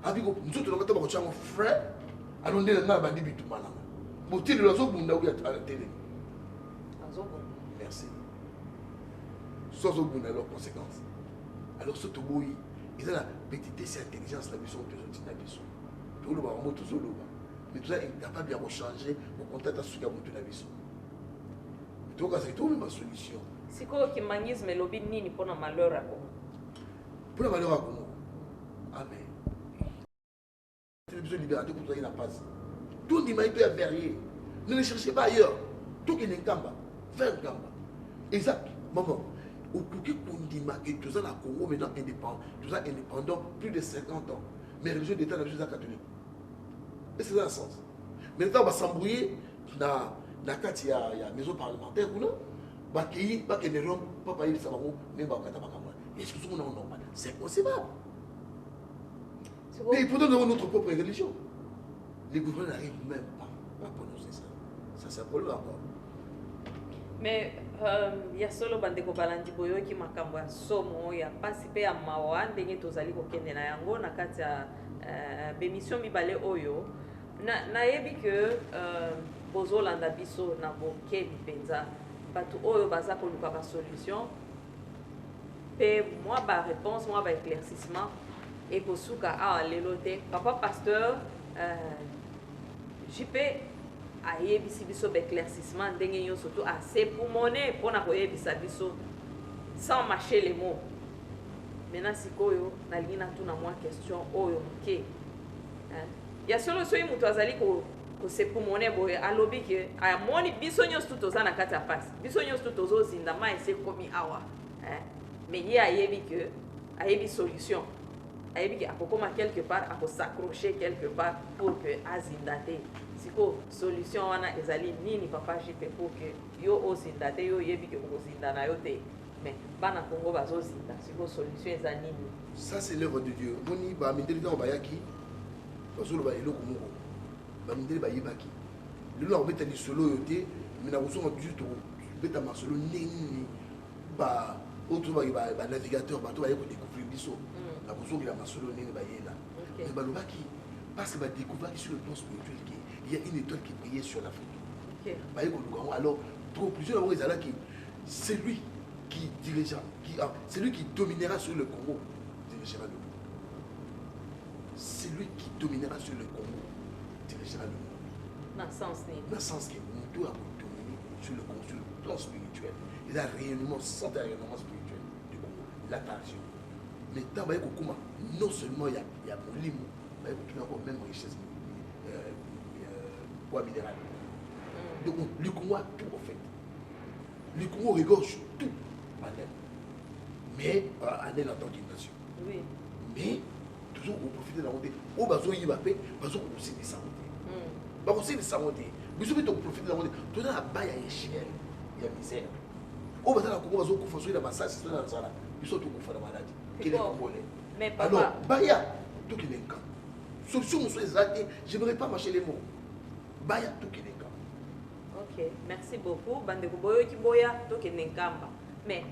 Avec nous autres, nous avons un frère, alors nous avons un bandi tout malin. Vous tirez le zoo, vous avez à la télé. Merci. Sans aucune alors conséquence. Alors ce toboui, ils ont la petitesse et intelligence la mission de gens qui sont. Tout le monde tout le mais tout ça est capable de changer pour contact à ce qu'il y a dans la mission. Donc c'est tout même solution. C'est quoi qui manisme lobby nini pour un malheur à Congo? Pour le malheur à Congo. Amen. La télévision libérale pour toi il n'a pas. Tout le monde est verrier. Ne le cherchez pas ailleurs. Tout qui est Nkamba, vers Nkamba. Exact. Maman. Au plus qu'on dit que tout ça, la Congo maintenant indépendant, tout ça indépendant, plus de 50 ans. Mais la religion d'État, la religion catholique. Et c'est dans le sens. Maintenant, on va s'embrouiller dans la maison parlementaire. C'est inconcevable. Mais pourtant, nous avons notre propre religion. Les gouvernements n'arrivent même pas à prononcer ça. Ça, c'est un problème encore. Mais il y a solo bandeko balandi boyo ki makambo ya somo ya pasi pe ya mawa ndenge tozali kokende na yango na kati ya bémission mibale oyo na yebi que bozolanda biso na bokebi penza bato oyo baza koluka ba solution pe moi ba réponse moi ba éclaircissement et kosuka a lelo te papa pasteur JP ayebisi biso d'éclaircissement ndenge yo surtout assez pour monnaie pour na koyebisa biso sans mâcher les mots. Maintenant sikoyo nalingi na tuna moi question oyo moke ya solo soyi mutu azali ko se pour monnaie boye alobi ke amoni biso nyonso tout oza na kati ya pasi biso nyonso tout ozozinda ma ese komi awa mais ye ayebi ke ayebi solution ayebi ke akokoma quelque part akosakrocher quelque part pour que azinda te siko solution wana ezali nini papa JP pour que yo ozinda te yo yebi ke okozinda na yo te mais bana Congo bazozinda siko solution eza nini? Ça c'est l'œuvre de Dieu. Moni ba mindeli na bayaki bazolo ba eloko moko ba mindeli ba yebaki lelo obeta ni solo yo te mina kozonga juste beta masolo nini ba autre ba navigateur ba to ba yeko découvrir biso la kozonga la masolo nini ba yela mais ba lobaki parce que ba découvrir sur le plan spirituel il y a une étoile qui brillait sur l'Afrique. Alors, pour plusieurs d'abord, c'est lui qui dirigera, c'est lui qui dominera sur le Congo. Dirigera le monde. C'est lui qui dominera sur le Congo. Dirigera le monde. Dans le sens que nous devons dominer sur le Congo, sur le plan spirituel. Il a réellement, sans rayonnement spirituel du Congo, l'attention. Mais tant que non seulement il y a mon limon, mais il y a encore même richesse. Poids minéral. Donc, le Congo a tout en fait. Le Congo regorge tout en elle. Mais en elle en tant qu'ination. Oui. Mais toujours on profite de la montée. Au bateau il va payer, parce qu'on sait des santé. On sait des santé. Mais surtout on profite de la montée. Tout dans la baille à échelle, il y a misère. Au bateau la Congo va construire la massage, c'est dans la salle. Ils sont tout pour faire la maladie. Quel est le Congolais? Mais papa. Alors, Baya, tout qui est un camp. Solution, on soit exacté, je n'aimerais pas marcher les mots. Baya tout qui est un camp. Ok, merci beaucoup. Bandeko boyo ki boya to ke nenkamba. Mais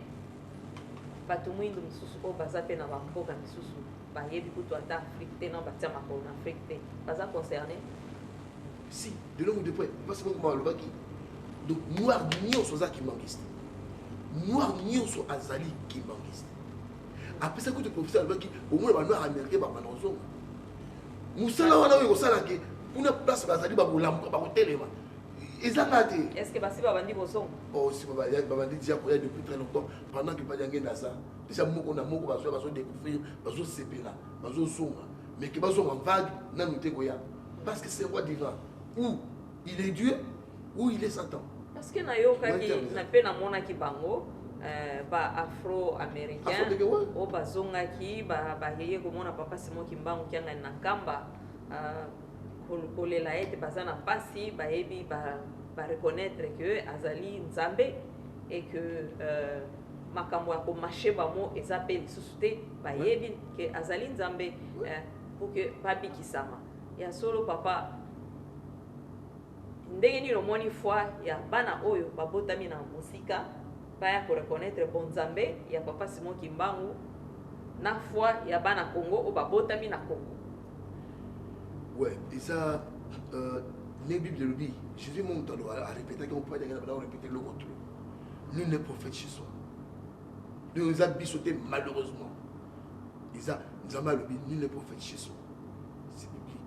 bato mwindu misusu o baza pe na bamboka misusu ba yebi kutu ata Afrique te na batia makolo na Afrique te. Baza concerné? Si, de long ou de près, pas seulement comme le baki. Donc noir nion soza qui manquiste. Noir nion so azali qui manquiste. Après ça que tu professeur le baki au moins le noir américain ba manonzo. Musala wana we ko sala ke kuna place bazali ba bolamba ba hotelema. Est-ce que Basi Babandi Boson? Oh, si Babandi déjà depuis très longtemps, pendant que Badiangé Nasa, déjà Moko na Moko va découvrir, va se séparer, va se songa, mais qui va se en vague, n'a nous goya. Parce que c'est un roi divin. Ou il est Dieu, ou il est Satan. Parce que Nayoka qui n'a pas na ki bango, ba afro-américain, ou bazonga ki, ba yeye komona papa Simon Kimbango qui a na kamba. Kolela ete baza na pasi bayebi ba reconnaître que azali nzambe et que makambo ya komashe bamo eza pe lisusu te bayebi que azali nzambe pour que babikisama ya solo papa ndenge nini omoni foi ya bana oyo babotami na mosika baya ko reconnaître bon nzambe ya papa Simon Kimbangu na foi ya bana Congo o babotami na Congo. Ouais, et ça, les Bibles de l'Obi, Jésus monte à répéter qu'on peut répéter le contre. Nul n'est prophète chez soi. Nous nous avons sauté malheureusement. Nous avons l'Obi, nul n'est prophète chez soi. C'est biblique.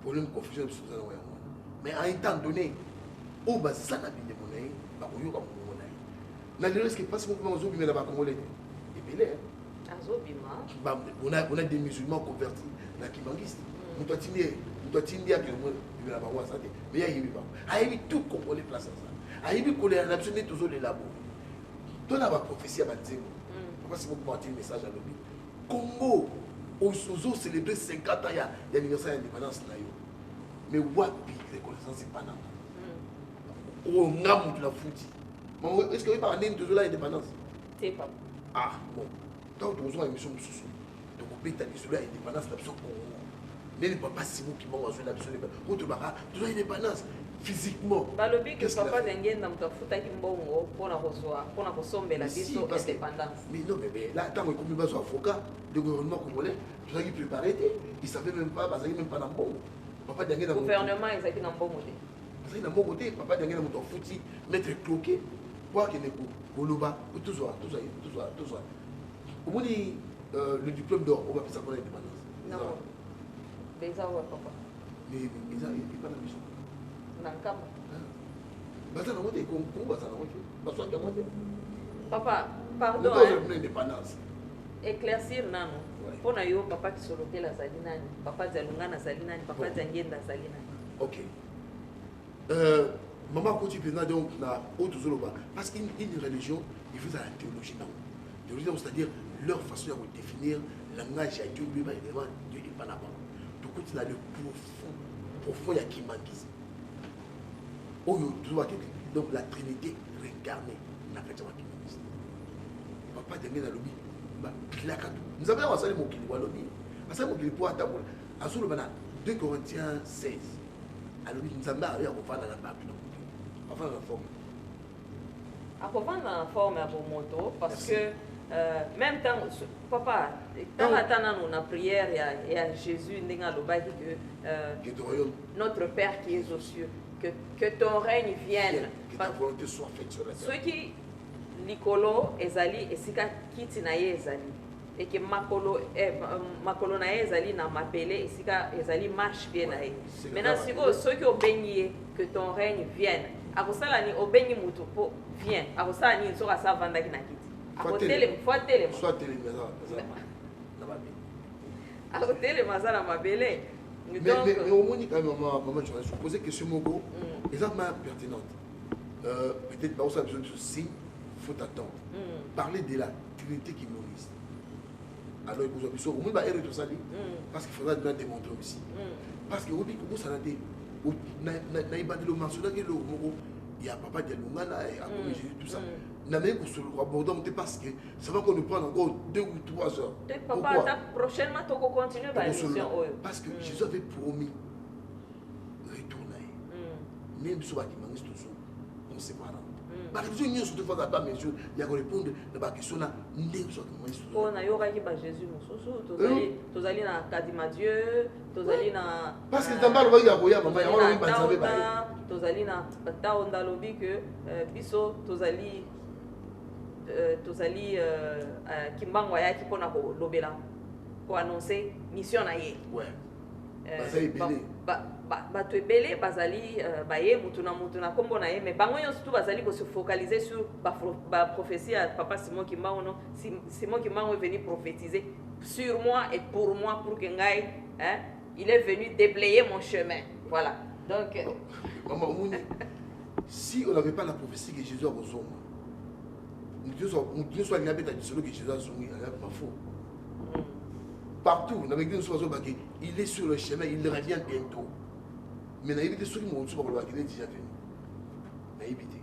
Pour nous, confusion, mais à un temps donné, oh, bah, ça n'a pas de monnaie, bah, on y a pas de monnaie. Dans le reste qui passe, on a oublié là-bas, Congolais. Et bien, on a des musulmans convertis, dans qui manquent. On doit dire que moi, je vais la voir ça. Mais il y a eu pas. Il y a eu tout Congolais place ça. Il y a eu qu'on a absolument toujours les labos. Toi, la prophétie à Banzemo. Pourquoi c'est pour porter le message à l'Obi? Congo, aux célébrer 50 ans, il y a l'anniversaire d'indépendance. Mais Wapi, reconnaissance, c'est pas là. Oh, on a mon la foutu. Est-ce que vous parlez de l'indépendance? C'est pas. Ah, bon. Quand on a une émission de sous, donc on peut établir sur l'indépendance, l'absence Congo. Mais il ne peut pas si vous qui m'ont reçu l'absence. Contre Baka, toujours l'indépendance, physiquement. Le but que papa d'Engen dans le foot avec Mbongo pour la recevoir, pour la ressembler la vie sur l'indépendance. Mais non, mais là, tant qu'on est pas avocat, le gouvernement congolais, tout ça qui préparait, il ne savait même pas, parce qu'il n'y a même pas dans le bon. Papa d'Engen dans le gouvernement, il est dans le bon côté. Parce qu'il dans le bon côté, papa d'Engen dans le foot, mettre cloqué, voir qu'il est Goloba, tout ça. Au moins, le diplôme d'or, on va faire ça pour l'indépendance. Non. Mais ça, ouais, papa. Mais ça, il n'est pas dans la mission. Dans le camp. Ça n'a pas été combat, ça n'a pas été. Papa, pardon. L'indépendance. Éclaircir, non. Pour nous, papa qui se locale à Salinani, papa Zalunga à Salinani, papa Zangenda à Salinani. Ok. Maman continue donc na autre zoloba parce qu'une religion il faut la théologie non. Théologie c'est-à-dire leur façon de définir le langage à Dieu lui-même évidemment Dieu n'est pas là-bas. Donc il a le profond il y a qui manque ici. Oh tu vois donc la Trinité réincarnée n'a pas de qui manque. Papa de dans lobby bah nous avons enseigné mon kili lobby. Parce que mon kili pour attendre à sur le bana 2 Corinthiens 16. Alors nous avons arrivé à refaire dans la Bible. Enfin, la forme. À refaire dans la forme à vos motos, parce que même temps, papa, quand on a prière, il y a Jésus, notre Père qui est aux cieux, que ton règne vienne. Que ta volonté soit faite sur la terre. Ceux qui, Nicolo, Ezali, et Sika, Kitinaye, Ezali. Et que makolo na ezali na mapele et sika ezali marche bien na. Maintenant siko ceux qui ont baigné que ton règne vienne. Akosala ni obengi mutu po vient. Akosala ni soka sa vanda ki na kiti. Akotele foatele. Soit télé na mabele. Akotele mazala mabele. Mais au moins quand même maman je vais poser question mogo. Exactement pertinente. Peut-être pas ça besoin de signe faut attendre. Parler de la Trinité qui nourrit. Alors, il faut au moins tout ça parce qu'il faudra bien démontrer aussi. Parce que au bout ça n'a été il y a papa de Lungana et tout ça. N'a même pas sur le abordant parce que ça va qu'on nous prendre encore 2 ou 3 heures. Papa, prochainement tu vas continuer par l'émission. Parce que Jésus avait promis retourner. Même si on va demander toujours, on se sépare. Parce que nous sommes tous à mesure, il y a répondre à la question là, nous sommes on a eu Jésus, nous allons na Kadima Dieu, nous allons na. Parce que dans le il y a Goya, maman, il y a pas de nous allons na Batao dans lobby que biso, nous allons Kimbango ya qui pona ko lobela pour annoncer mission na ye. Ouais. Ça est belé. Bato ebele bazali baye mutuna kombo na ye mais bango nyonso tout bazali ko se focaliser sur ba prophétie à papa Simon Kimbango non Simon Kimbango est venu prophétiser sur moi et pour moi pour que ngai il est venu déblayer mon chemin voilà donc maman si on n'avait pas la prophétie que Jésus a besoin nous soit ngabeta disolo que Jésus a besoin il a pas faux partout il est sur le chemin il revient bientôt. Mais naïvité ceux qui m'ont dit qu'il est déjà venu. Naïvité.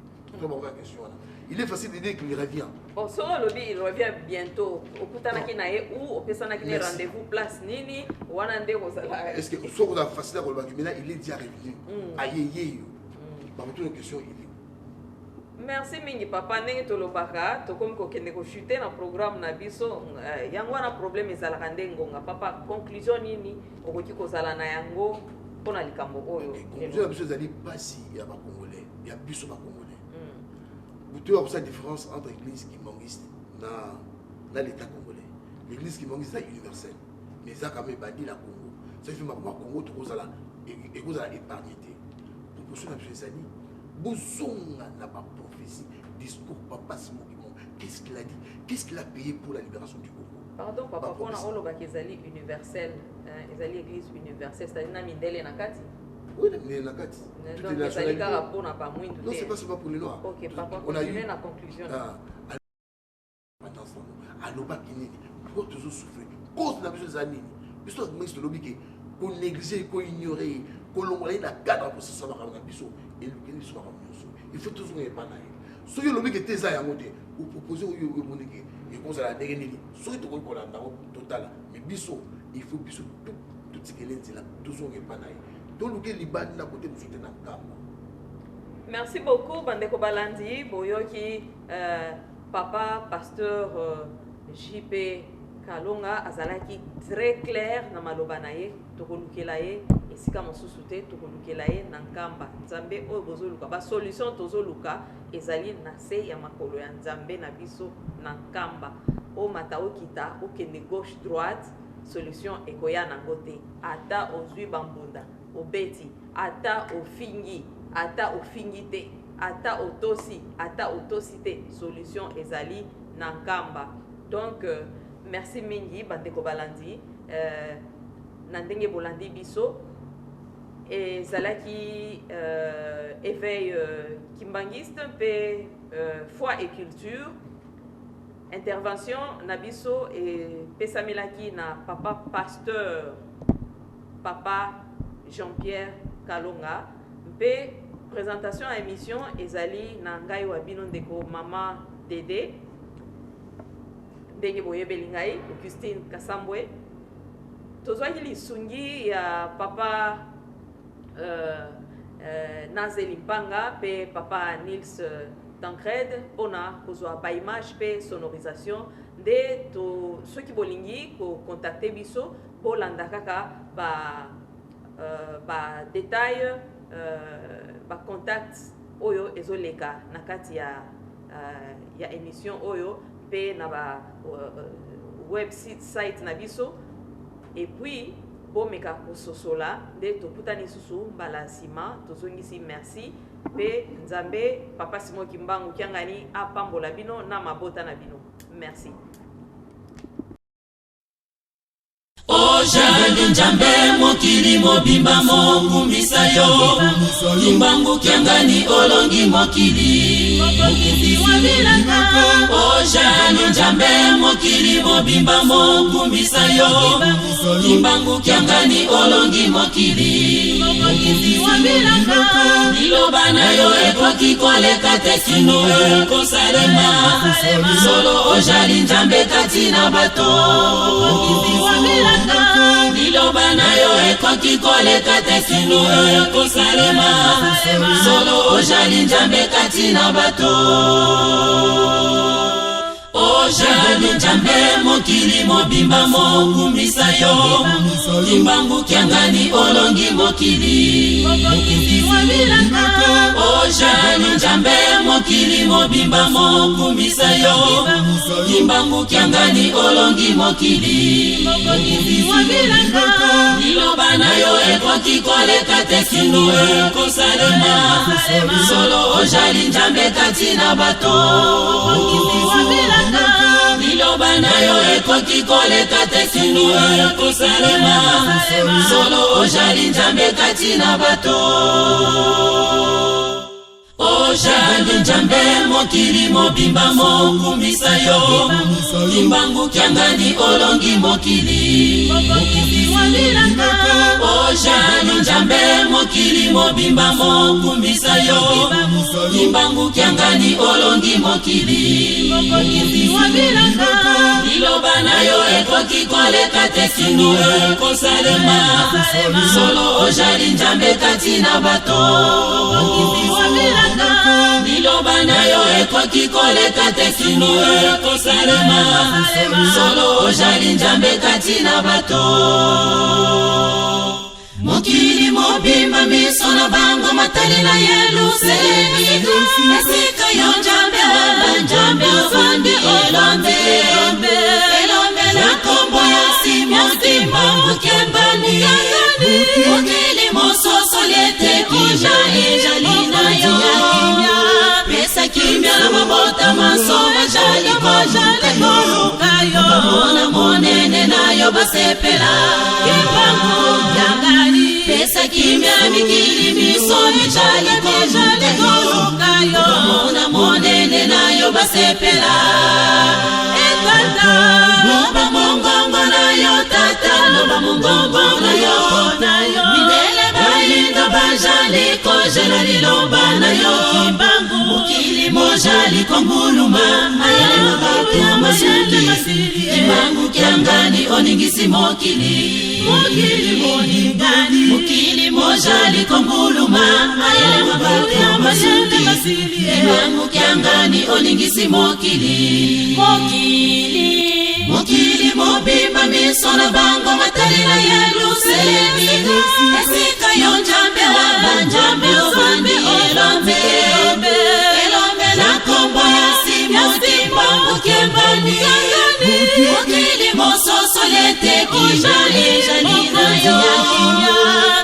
Il est facile de dire qu'il revient. Bon, sur le lobby, il revient bientôt. Au Kutanaki Nae ou au Pesana qui rendez-vous place Nini ou Anande Rosala. Est-ce que soit on a facile à remarquer, mais là il est déjà revenu. Aïe, par toute une question, il est. Merci mingi papa ndenge tolobaka tokomi kokende koshute na programme na biso yango wana problème ezalaka nde ngonga papa conclusion nini okoki kozala na yango mpona likambo oyo conclusion na biso ezali pasi ya bakongolais ya biso bakongolais butu ya kosa différence entre église kimbangiste na l'état congolais. L'église kimbangiste est universelle mais eza quand même ebandi na Congo ça fait bakongo tokozala épargné te proposition na biso ezali bozonga na prophétie discours papa Simon Kimon. Qu'est-ce qu'il a dit? Qu'est-ce qu'il a payé pour la libération du Congo? Pardon papa pona oloba kezali universel ezali église universelle c'est-à-dire na mindele na kati. Oui, mais na kati. Donc ezali kaka pona ba mwindu te. Non, c'est pas seulement pour les noirs. OK papa continue na conclusion. Attention. Aloba kinini. Pourquoi toujours souffrir? Cause na biso zanini. Biso ngisi lobi ke ko négliger, ko ignorer, ko longolai na cadre pour ça ba biso. Il faut toujours y aller. Si vous avez des vous proposez et vous avez des gens qui sont total. Mais il faut tout ce qui est là, toujours y aller. Donc, merci beaucoup, Bandeko Balandi, Boyoki, papa, pasteur JP Kalonga, Azalaki, très clair, na malobanaye, Tokolukelaye. Esika mosusu te tokolukelaye na nkamba nzambe oyo bozoluka ba solution tozoluka ezali na se ya makolo ya nzambe na biso na nkamba o mata okita okende gauche droite solution ekoya nango te ata ozwi bambunda obeti ata ofingi te ata otosi te solution ezali na nkamba. Donc merci mingi Bandeko Balandi na ndenge bolandi biso et Zalaki éveil kimbangiste pe foi et culture intervention nabiso et pesamelaki na papa pasteur papa Jean-Pierre Kalonga pe présentation à émission ezali na ngai wa bino ndeko mama Dédé ndenge boyebeli ngai Augustine Kasambwe tozwaki lisungi ya papa Nazeli Mpanga pe papa Nils Tancred pona kozwa ba image pe sonorisation de to ceux qui bolingi ko contacter biso bolanda kaka ba détail ba contact oyo ezoleka na kati ya émission oyo pe na ba website na biso. Et puis, bomeka kososola de toputani susu mbala sima tozongisi merci pe nzambe papa Simon Kimbangu kiangani apambola bino na mabota na bino. Merci. Ojali njambe mokili mobimba mokumbisa yo Kimbangu kiangani olongi mokili Ojali njambe mokili mobimba mokumbisa yo Kimbangu kiangani olongi mokili Liloba na yo ekoki koleka te sino kosalema Solo ojali njambe kati na bato Liloba na yo ekoki koleka te sino kosalema Solo ojali njambe kati na bato Ojali njambe mokili mobimba mokumbisa yo Kimbangu kiangani olongi mokili Ojali njambe mokili mobimba mokumbisa yo Kimbangu kiangani olongi mokili Liloba na yo ekoki koleka te sino kosalema Solo ojali njambe kati na bato Liloba na yo ekoki koleka te sino kosalema Solo ojali njambe kati na bato Ojali njambe mokili mobimba mokumbisa yo Kimbangu kiangani olongi mokili Ojali njambe mokili mobimba mokumbisa yo Kimbangu kiangani olongi mokili Liloba na yo ekoki ekoki koleka te sino ekosalema solo ojali nzambe kati na bato liloba na yo ekoki koleka te sino ekosalema solo ojali nzambe kati na bato mokili mobimba miso na bango matali na yelusemi esika yo nzambe waba nzambe ofandi elombe na kombo ya simiotima mukembani mokili mososo liete ijali na yo pesa kimya na mabota masoma jali kolukayo bamona monene nayo basepela kipangu yangali pesa kimya na mikili misomi jali kolukayo bamona monene nayo basepela etata loba mongongo nayo tata loba mongongo nayo mindele bayindo bajali kojela liloba nayo kimbangu mukili mojali konguluma ayale mabatu masili kimbangu kiangani oningisi mokili mojali konguluma ayale mabatu masili kimbangu kiangani oningisi mokili mobimba miso na bango matali na yelusemi esika yo nzambe waba nzambe ofandi elombe na kombo ya simiotima mukembani mokili mososo liete ijali na yo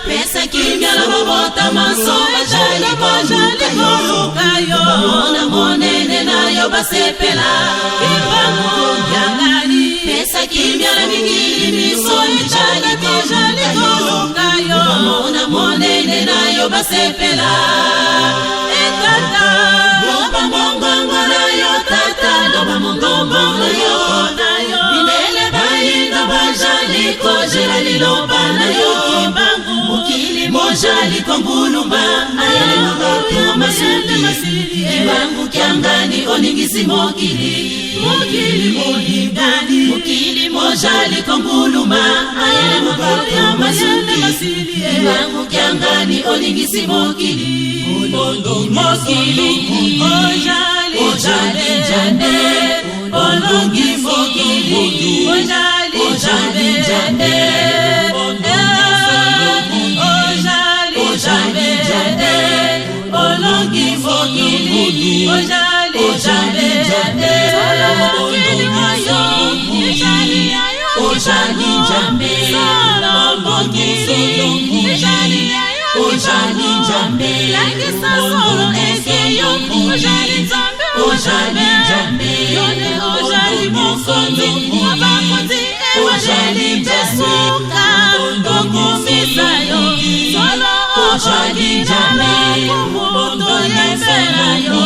pesa kimya na mabota masoma jali kolukayo bamona monene nayo basepela kipangu yangali pesa kimya na mikili misomi jali kolukayo bamona monene nayo basepela etata loba mongongo nayo tata loba mongongo nayo mindele bayindo bajali kojela liloba nayo kimbangu mukili mojali konguluma ayale mabatu masili kimbangu kiangani oningisi mokili mojali konguluma ayale mabatu masili kimbangu kiangani oningisi mokili ojali njande olongi mokili ojali njande olongi mokili ojali njande ojali njambe ojali njambe ojali njambe ojali mokondo ojali besuka okumisayo solo ojali njambe otoyeserayo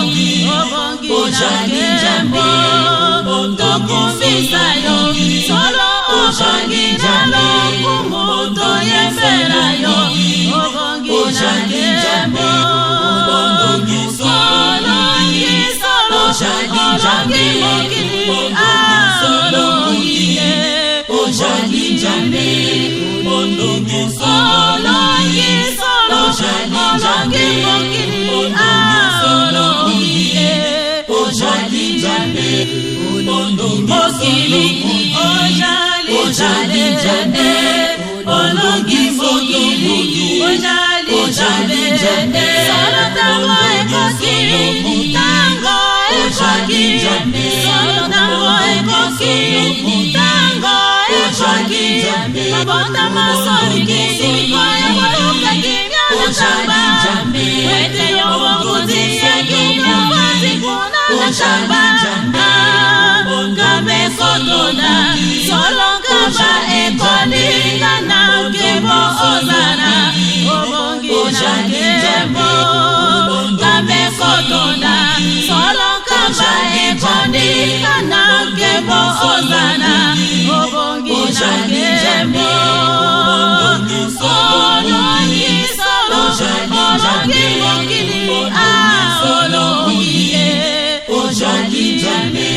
ojali njambe okumisayo solo ojali njambe otoyeserayo ojali njambe ojali njambe mabota masoni kisikoya kuruka kimya na shamba wete yobokuzi ya kimya wazi kuna na shamba kabe kotoda solo kaba ekoninga na kebo ozana obongi na kebo kabe kotoda solo kaba ekoninga na kebo ozana obongi na kebo ojali njambe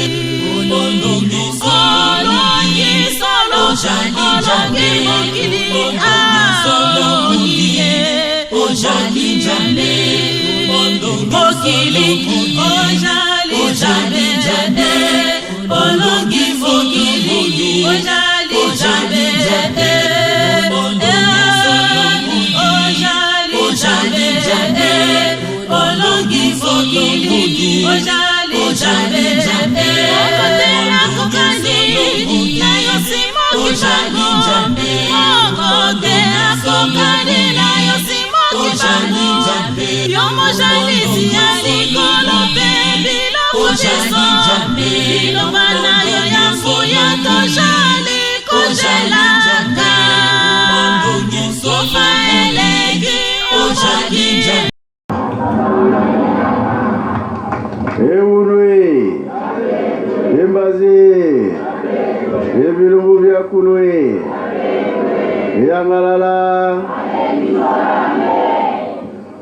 Yangalala.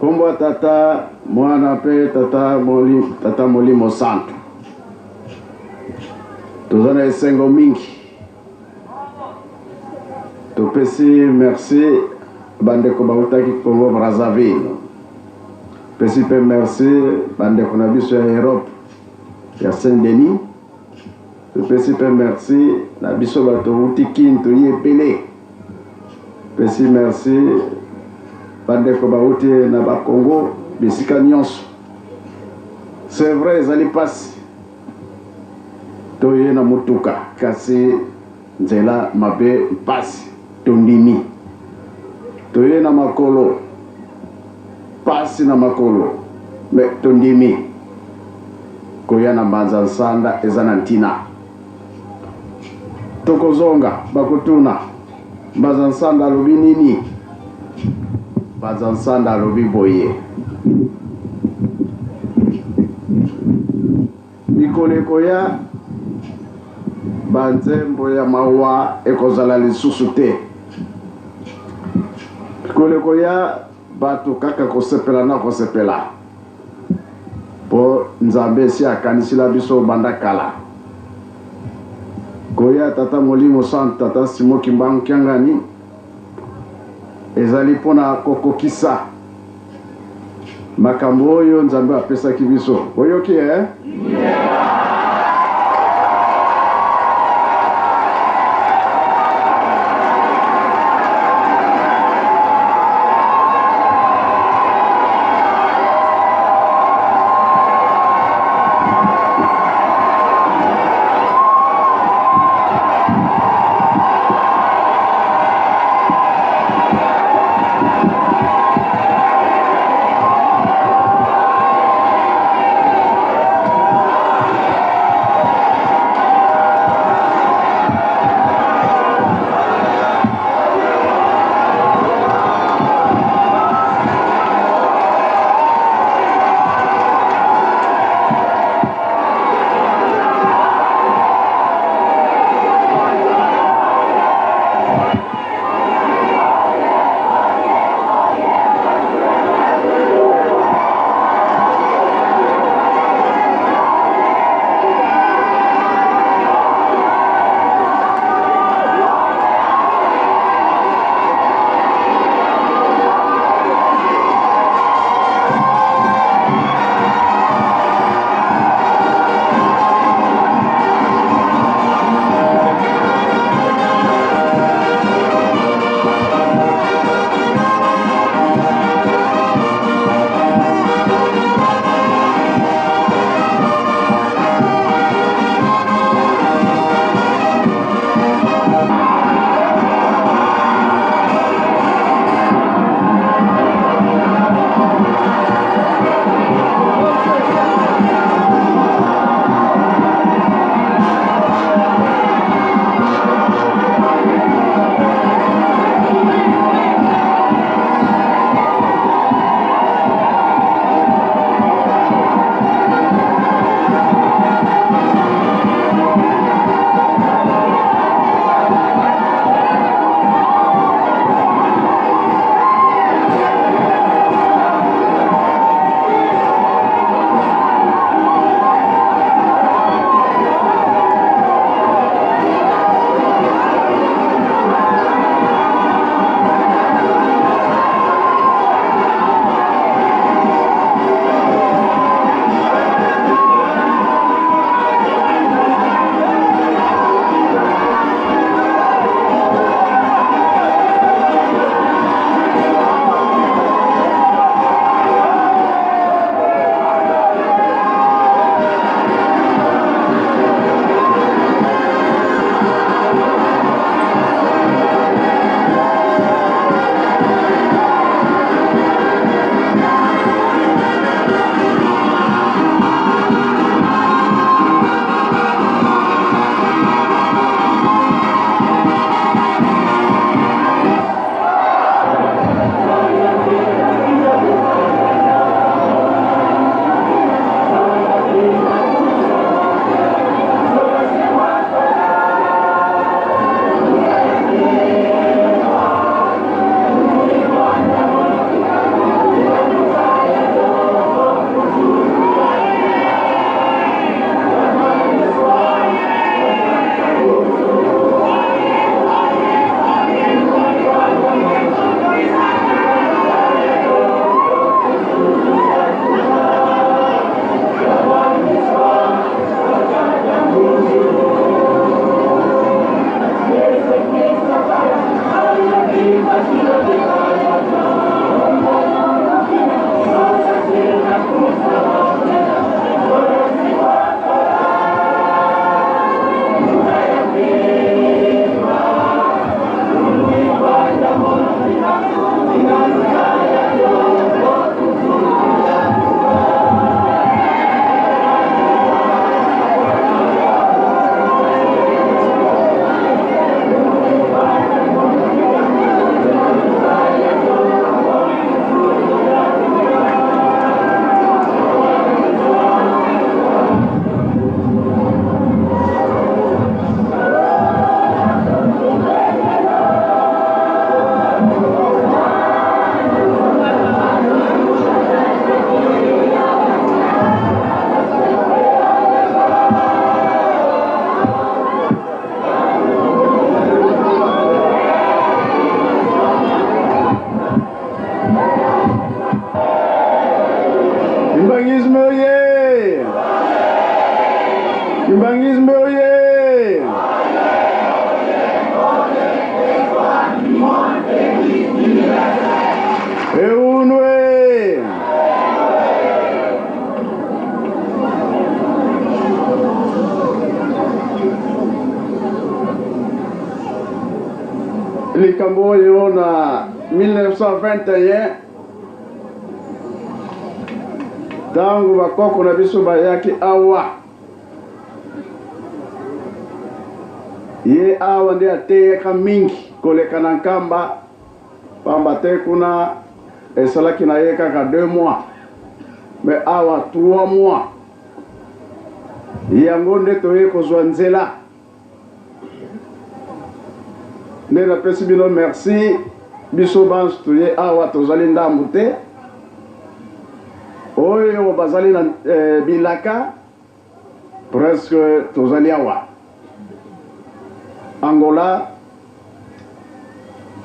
Kombo tata mwana pe tata molimo santo. Tozana esengo mingi. Topesi merci bandeko bautaki Congo Brazzaville. Pesi pe merci bandeko na biso ya Europe ya Saint-Denis. Pesi pe merci na biso bato uti Kintu yepele. Pesi merci bandeko bauti na ba Congo bisika nyonso. C'est vrai ezali pasi toye na mutuka kasi nzela mabe pasi tondimi toye na makolo pasi na makolo me tondimi koya na mbanza nsanda eza na ntina tokozonga bakutuna mbanza nsanda alobi nini mbanza nsanda alobi boye mikoleko ya banzembo ya mawa ekozala lisusu te mikoleko ya bato kaka kosepela na kosepela po nzambe esi akanisila biso banda kala koya tata molimo santo tata Simo Kimbangu Kiangani ezali mpona kokokisa makambo oyo nzambe apesaki biso oyoki likambo oyo na 1921 ntango bakoko na biso bayaki awa ye awa nde ateyaka mingi koleka na nkamba pamba te kuna esalaki na ye kaka 2 mois me awa 3 mois yango nde toye kozwa nzela nde napesi bino merci biso banso toye awa tozali ndambu te oyo bazali na bilaka presque tozali awa Angola,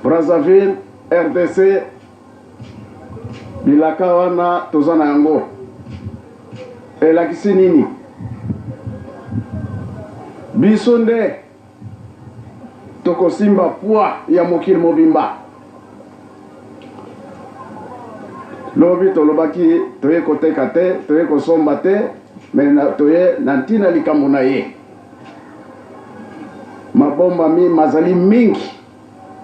Brazzaville, RDC, bilaka wana tozana yango elakisi nini biso nde tokosimba poids ya mokili mobimba lobi tolobaki toye koteka te toye kosomba te me toye na ntina likambo na ye mabomba mazali mingi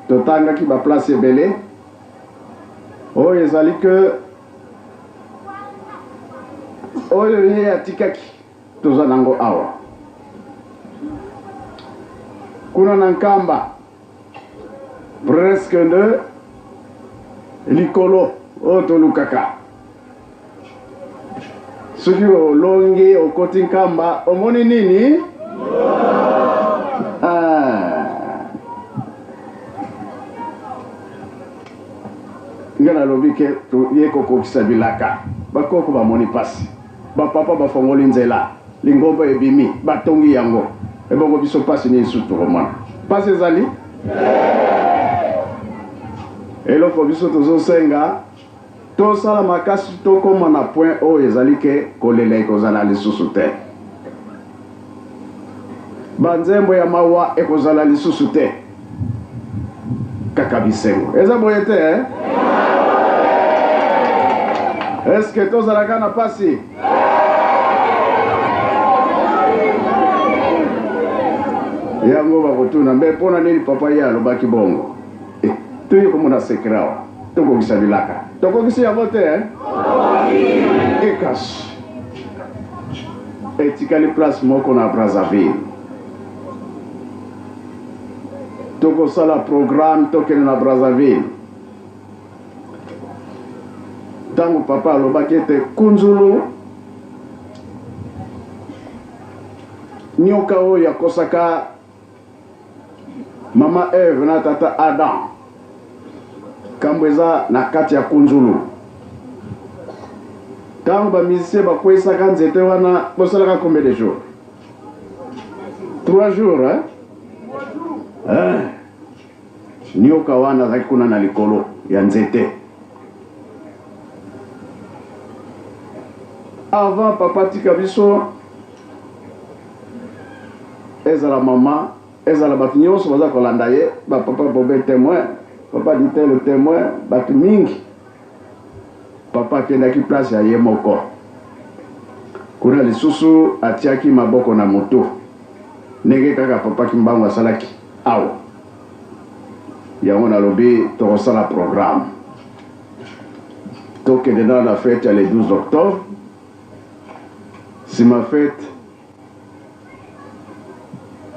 totangaki baplace ebele oyo ezali ke oyo ye atikaki toza nango awa kuna na nkamba presque nde likolo oyo tolukaka soki olongi okoti nkamba omoni nini nga nalobi ke ye kokokisa bilaka bakoko bamoni pasi bapapa bafongoli nzela lingomba ebimi batongi yango ebongo biso pasi ni esu tokomona pasi ezali eloko biso tozosenga tosala makasi tokoma na point oyo ezali ke kolela ekozala lisusu te banzembo ya mawa ekozala lisusu te kaka bisengo eza boye te eske tozalaka na pasi yango bakotuna mbe mpona nini papa ye alobaki bongo toye komona sekre awa tokokisa bilaka tokokisi yango te ekasi etikali place moko na Brazzaville tokosala programme tokende na Brazzaville ntango papa alobaki ete kunzulu nyoka oyo akosaka mama Eve na tata Adam kambo eza na kati ya kunzulu ntango bamisicien bakwesaka nzete wana bosalaka combien de jours 3 jours nyoka wana azalaki kuna na likolo ya nzete avant papa tika biso ezala mama ezala bato nyonso baza kolanda ye bapapa bobe témoin papa dite le témoin bato mingi papa akendaki place ya ye moko kuna lisusu atiaki maboko na moto ndenge kaka papa kimbango asalaki awa yango nalobi tokosala programme tokende na la fête ya le 12 octobre si ma fête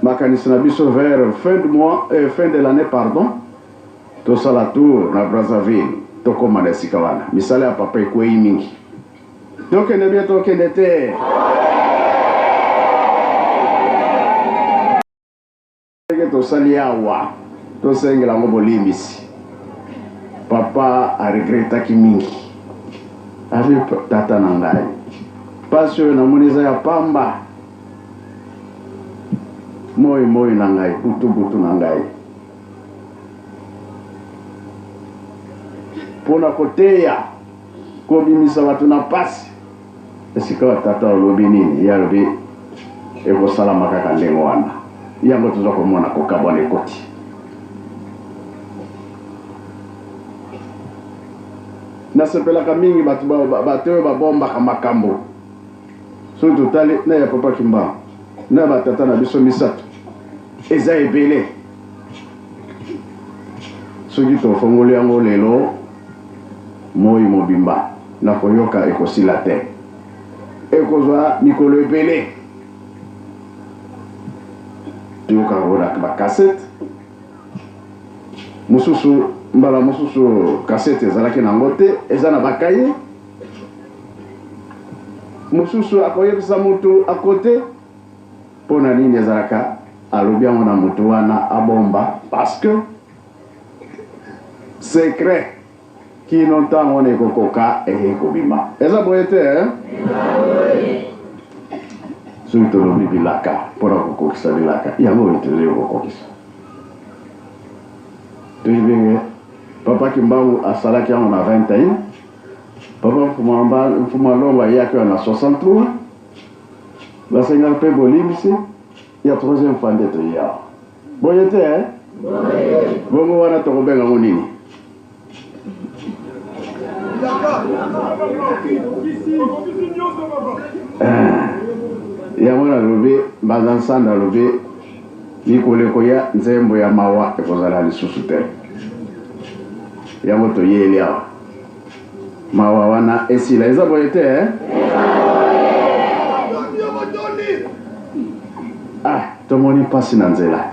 makanisi na biso vers fin de l'année pardon tosala tour na Brazzaville tokoma na esika wana misala ya papa ekwei mingi tokende bie tokende te tosali awa tosengela yango bolimbisi papa aregretaki mingi abi tata na ngai pasi oyo namoni eza ya pamba moi na ngai butu na ngai mpona koteya kobimisa bato na pasi esika tata olobi nini ye alobi ekosalama kaka ndenge wana yango toza komona kokabwana ekoti nasepelaka mingi bato oyo babombaka makambo soki totali na ya papa kimba na batata na biso misato eza ebele soki tofongoli yango lelo moi mobimba nakoyoka ekosila te ekozwa mikolo ebele toyoka kona bakasete mosusu mbala mosusu kasete ezalaki nango te eza na bakaye mosusu akoyebisa motu akote mpo na nini ezalaka alobi yango na motu wana abomba parce que secret kino ntango wana ekokoka ekobima eza boye te soki tolobi bilaka mpona kokokisa bilaka yango oyo tozali kokokisa toyibenge papa Kimbangu asalaki yango na 21 papa Mfumalongo ayaki na 63 basenga mpe bolimbisi ya 3e fois nde toya boye te bongo wana tokobenga ngo nini yango nalobi mbanza nsanda alobi likolo koya nzembo ya mawa ekozala lisusu te yango toyeli awa mawa wana esila eza boye te tomoni mpasi na nzela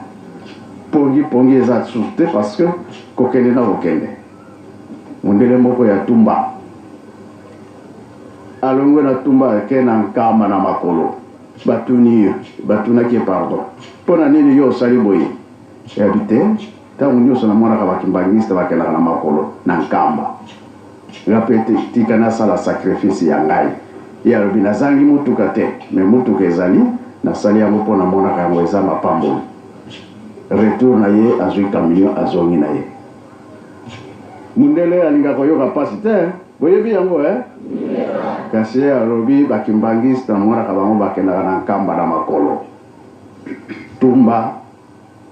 pongi eza susu te parce que kokende na kokende mondele moko ya tumba alongwe na tumba ake na nkama na makolo batunaki pardon mpo na nini yo osali boye yabi te ntango nyonso namonaka bakimbangiste bakendaka na makolo na nkamba nga mpe tika nasala sacrifice ya ngai ye alobi nazangi motuka te me motuka ezali nasali yango mpo namonaka yango eza mapamboli retour na ye azwi camion azongi na ye mundele alingaka koyoka mpasi te boyebi yango kasi ye alobi bakimbangiste namonaka bango bakendaka na nkamba na makolo tumba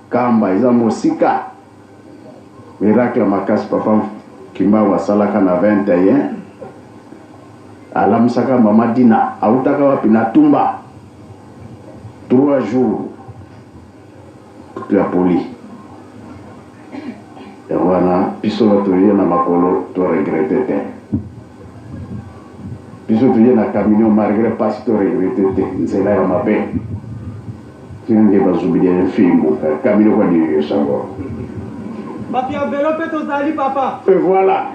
kamba eza mosika miracle makasi papa Kimbangu asalaka na 21 alamisaka mama Dina autaka wapi na tumba 3 jours ya poli wana biso batoye na makolo to regrette te biso toye na camion malgré pas to regrette te nzela ya mabe kinge bazubilia filmu camion kwa diyo sango Papi enveloppe tozali papa. Et voilà.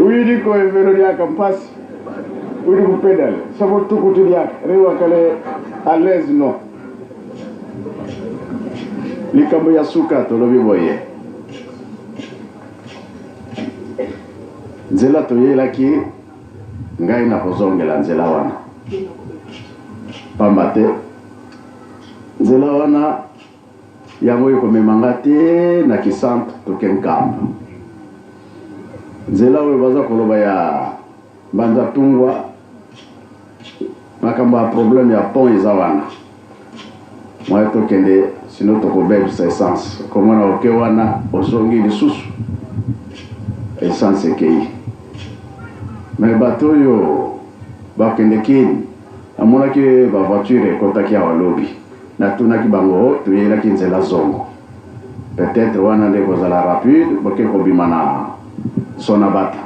Oui, dit qu'on est venu à campasse. Oui, vous pédale. Ça vaut tout côté de là. Réwa qu'elle à l'aise, non. Les Kamboya Souka, tu l'as vu, Nzela toye laki ngai na kozongela nzela wana. Pambate nzela wana yango ekomemanga te na kisantre tokenkamba nzela oyo baza koloba ya banza tungwa makambo ya problème ya pont eza wana moye tokende sino tokobebisa essence komona oke wana ozongi lisusu essence ekei me bato oyo bakende kini amonaki bavoiture ekotaki awa lobi natunaki bango toyelaki nzela zongo peut-être wana nde kozala rapide boke kobima na Sonabata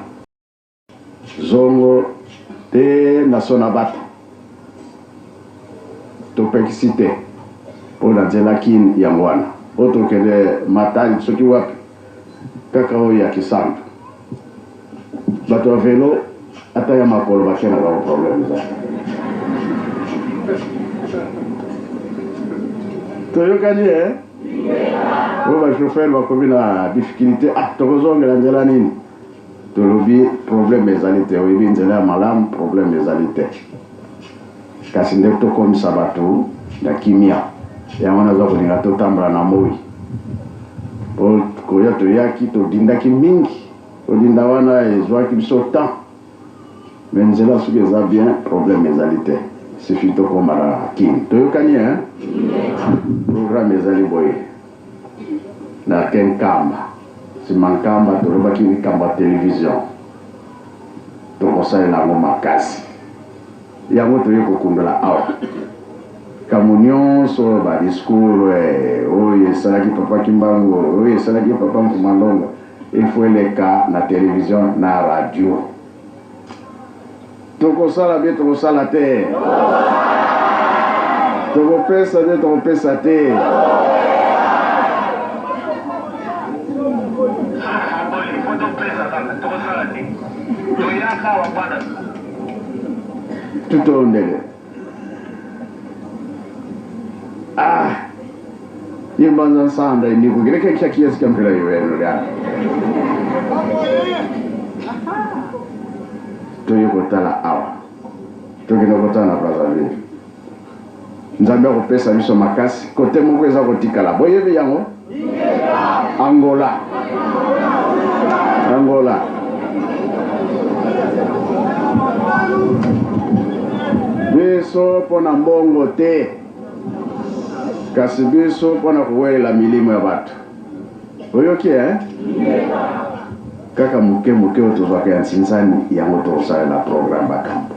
zongo te na Sonabata topekisi te mpo na nzela kini yango wana o tokende matali soki wapi kaka oyo ya kisantu bato ya velo ata ya makolo bakenaka ko problème za toyokani oyo bachauffeur bakomi na difficulté tokozongela nzela nini tolobi problème ezali te oyebi nzela ya malamu problème ezali te kasi nde tokomisa bato na kimia yango naza kolinga totambola na moi po koya toyaki todindaki mingi todinda wana ezwaki biso temps me nzela soki eza bien problème ezali te suffit tokoma na kini toyokani programme ezali boye na kenkamba nsima nkamba tolobaki likambo ya télévision tokosalela yango makasi yango toye kokundela awa Kamunion so ba discours oye salaki papa Kimbangu oye salaki papa Mkumandongo il faut les cas na télévision na radio toko sala bien toko sala te toko pesa bien toko pesa te tuto ndele yimbanza sanda ndiko gireke kiasi kampira yeweno ya toyo kotala awa tokino kotana Brazzaville nzambe akopesa biso makasi kote moko eza kotikala boyebi yango Angola biso pona mbongo te kasi biso pona kuwelela milimo ya bato oyoki kaka muke otozwaka ya nsinzani yango tosalela programme bakambo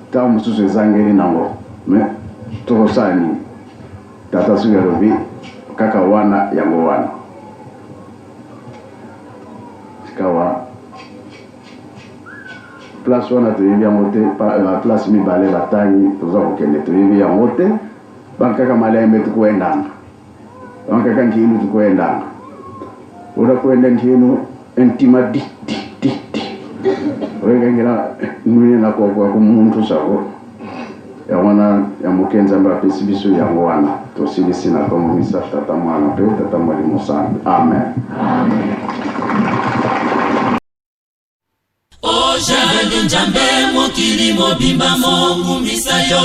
ntango mosusu ezangeli nango me tokosala nini tata soki alobi kaka wana yango wana sikawa place wana toyebi yango te place mibale batangi toza kokende toyebi yango te bankaka malembe tukuendanga bankaka nkinu tukuendanga ora kuenda nkinu entima di oyengira nwine na kwa kumuntu sako ya wana ya mukenza mba pesibiso yango wana tosilisi na komisa tata mwana pe tata mwalimu sana amen Ojali njambe mokili mobimba mongu misayo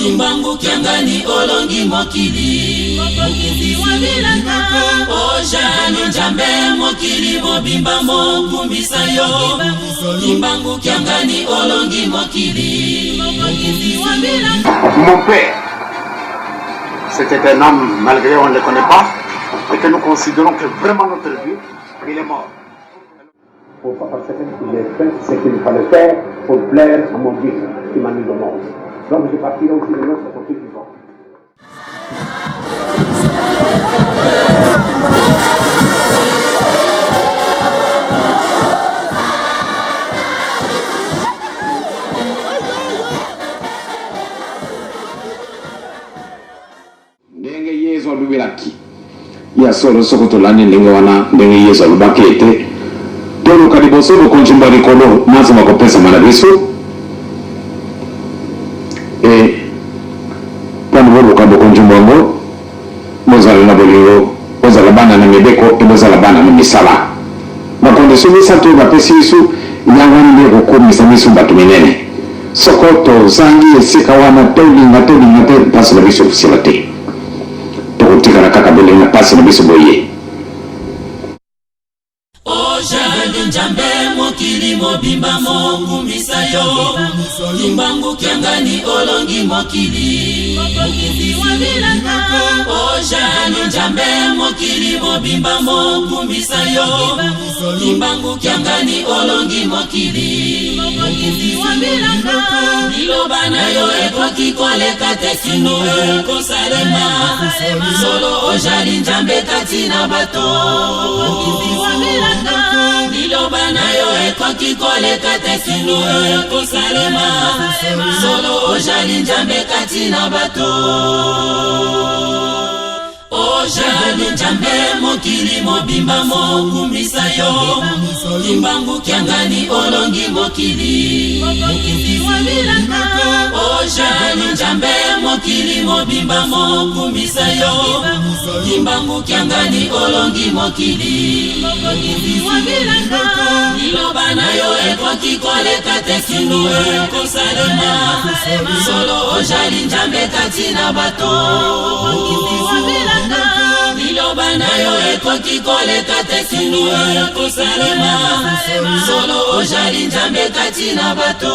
Imbangu kiangani olongi mokili Ojali njambe mokili mobimba mongu misayo Imbangu kiangani olongi mokili Mon père, c'était un homme, malgré on ne le connaît pas, et que nous considérons que vraiment notre vie, il est mort. Parce qu'il est fait ce qu'il fallait faire pour plaire à mon Dieu qui m'a mis au monde. Donc je partirai aussi de l'autre pour qu'ils vont. Ndenge yezo lubiraki ya solo sokoto lani ndenge wana ndenge yezo lubakete tolu kadiboso konjimba likolo nazo makopesa manabiso pano bobo kabo konjimba ngo mozala na boliro mozala bana na medeko mozala bana na misala makonde sumisa to bapesi isu yangani ndeko komisa misu batu minene sokoto zangi esika wana tolinga te pasi na biso fusilate tokotika na kaka bele na pasi na biso boye Ojali njambe mokili mobimba mongu misayo Imbangu kiangani olongi mokili Ojali njambe mokili mobimba mongu misayo Imbangu kiangani olongi mokili Liloba na yo ekoki koleka te sino kosalema Solo ojali njambe kati na bato Liloba na yo ekoki koleka te sino kosalema Solo ojali njambe kati na bato Ojali njambe mokili mobimba mongu misayo Imbangu kiangani olongi mokili Ojali njambe mokili mobimba mongu misayo Imbangu kiangani olongi mokili Liloba na yo ekoki koleka te sino kosalema Solo ojali njambe kati na bato Liloba na yo ekoki koleka te sino kosalema Solo ojali njambe kati na bato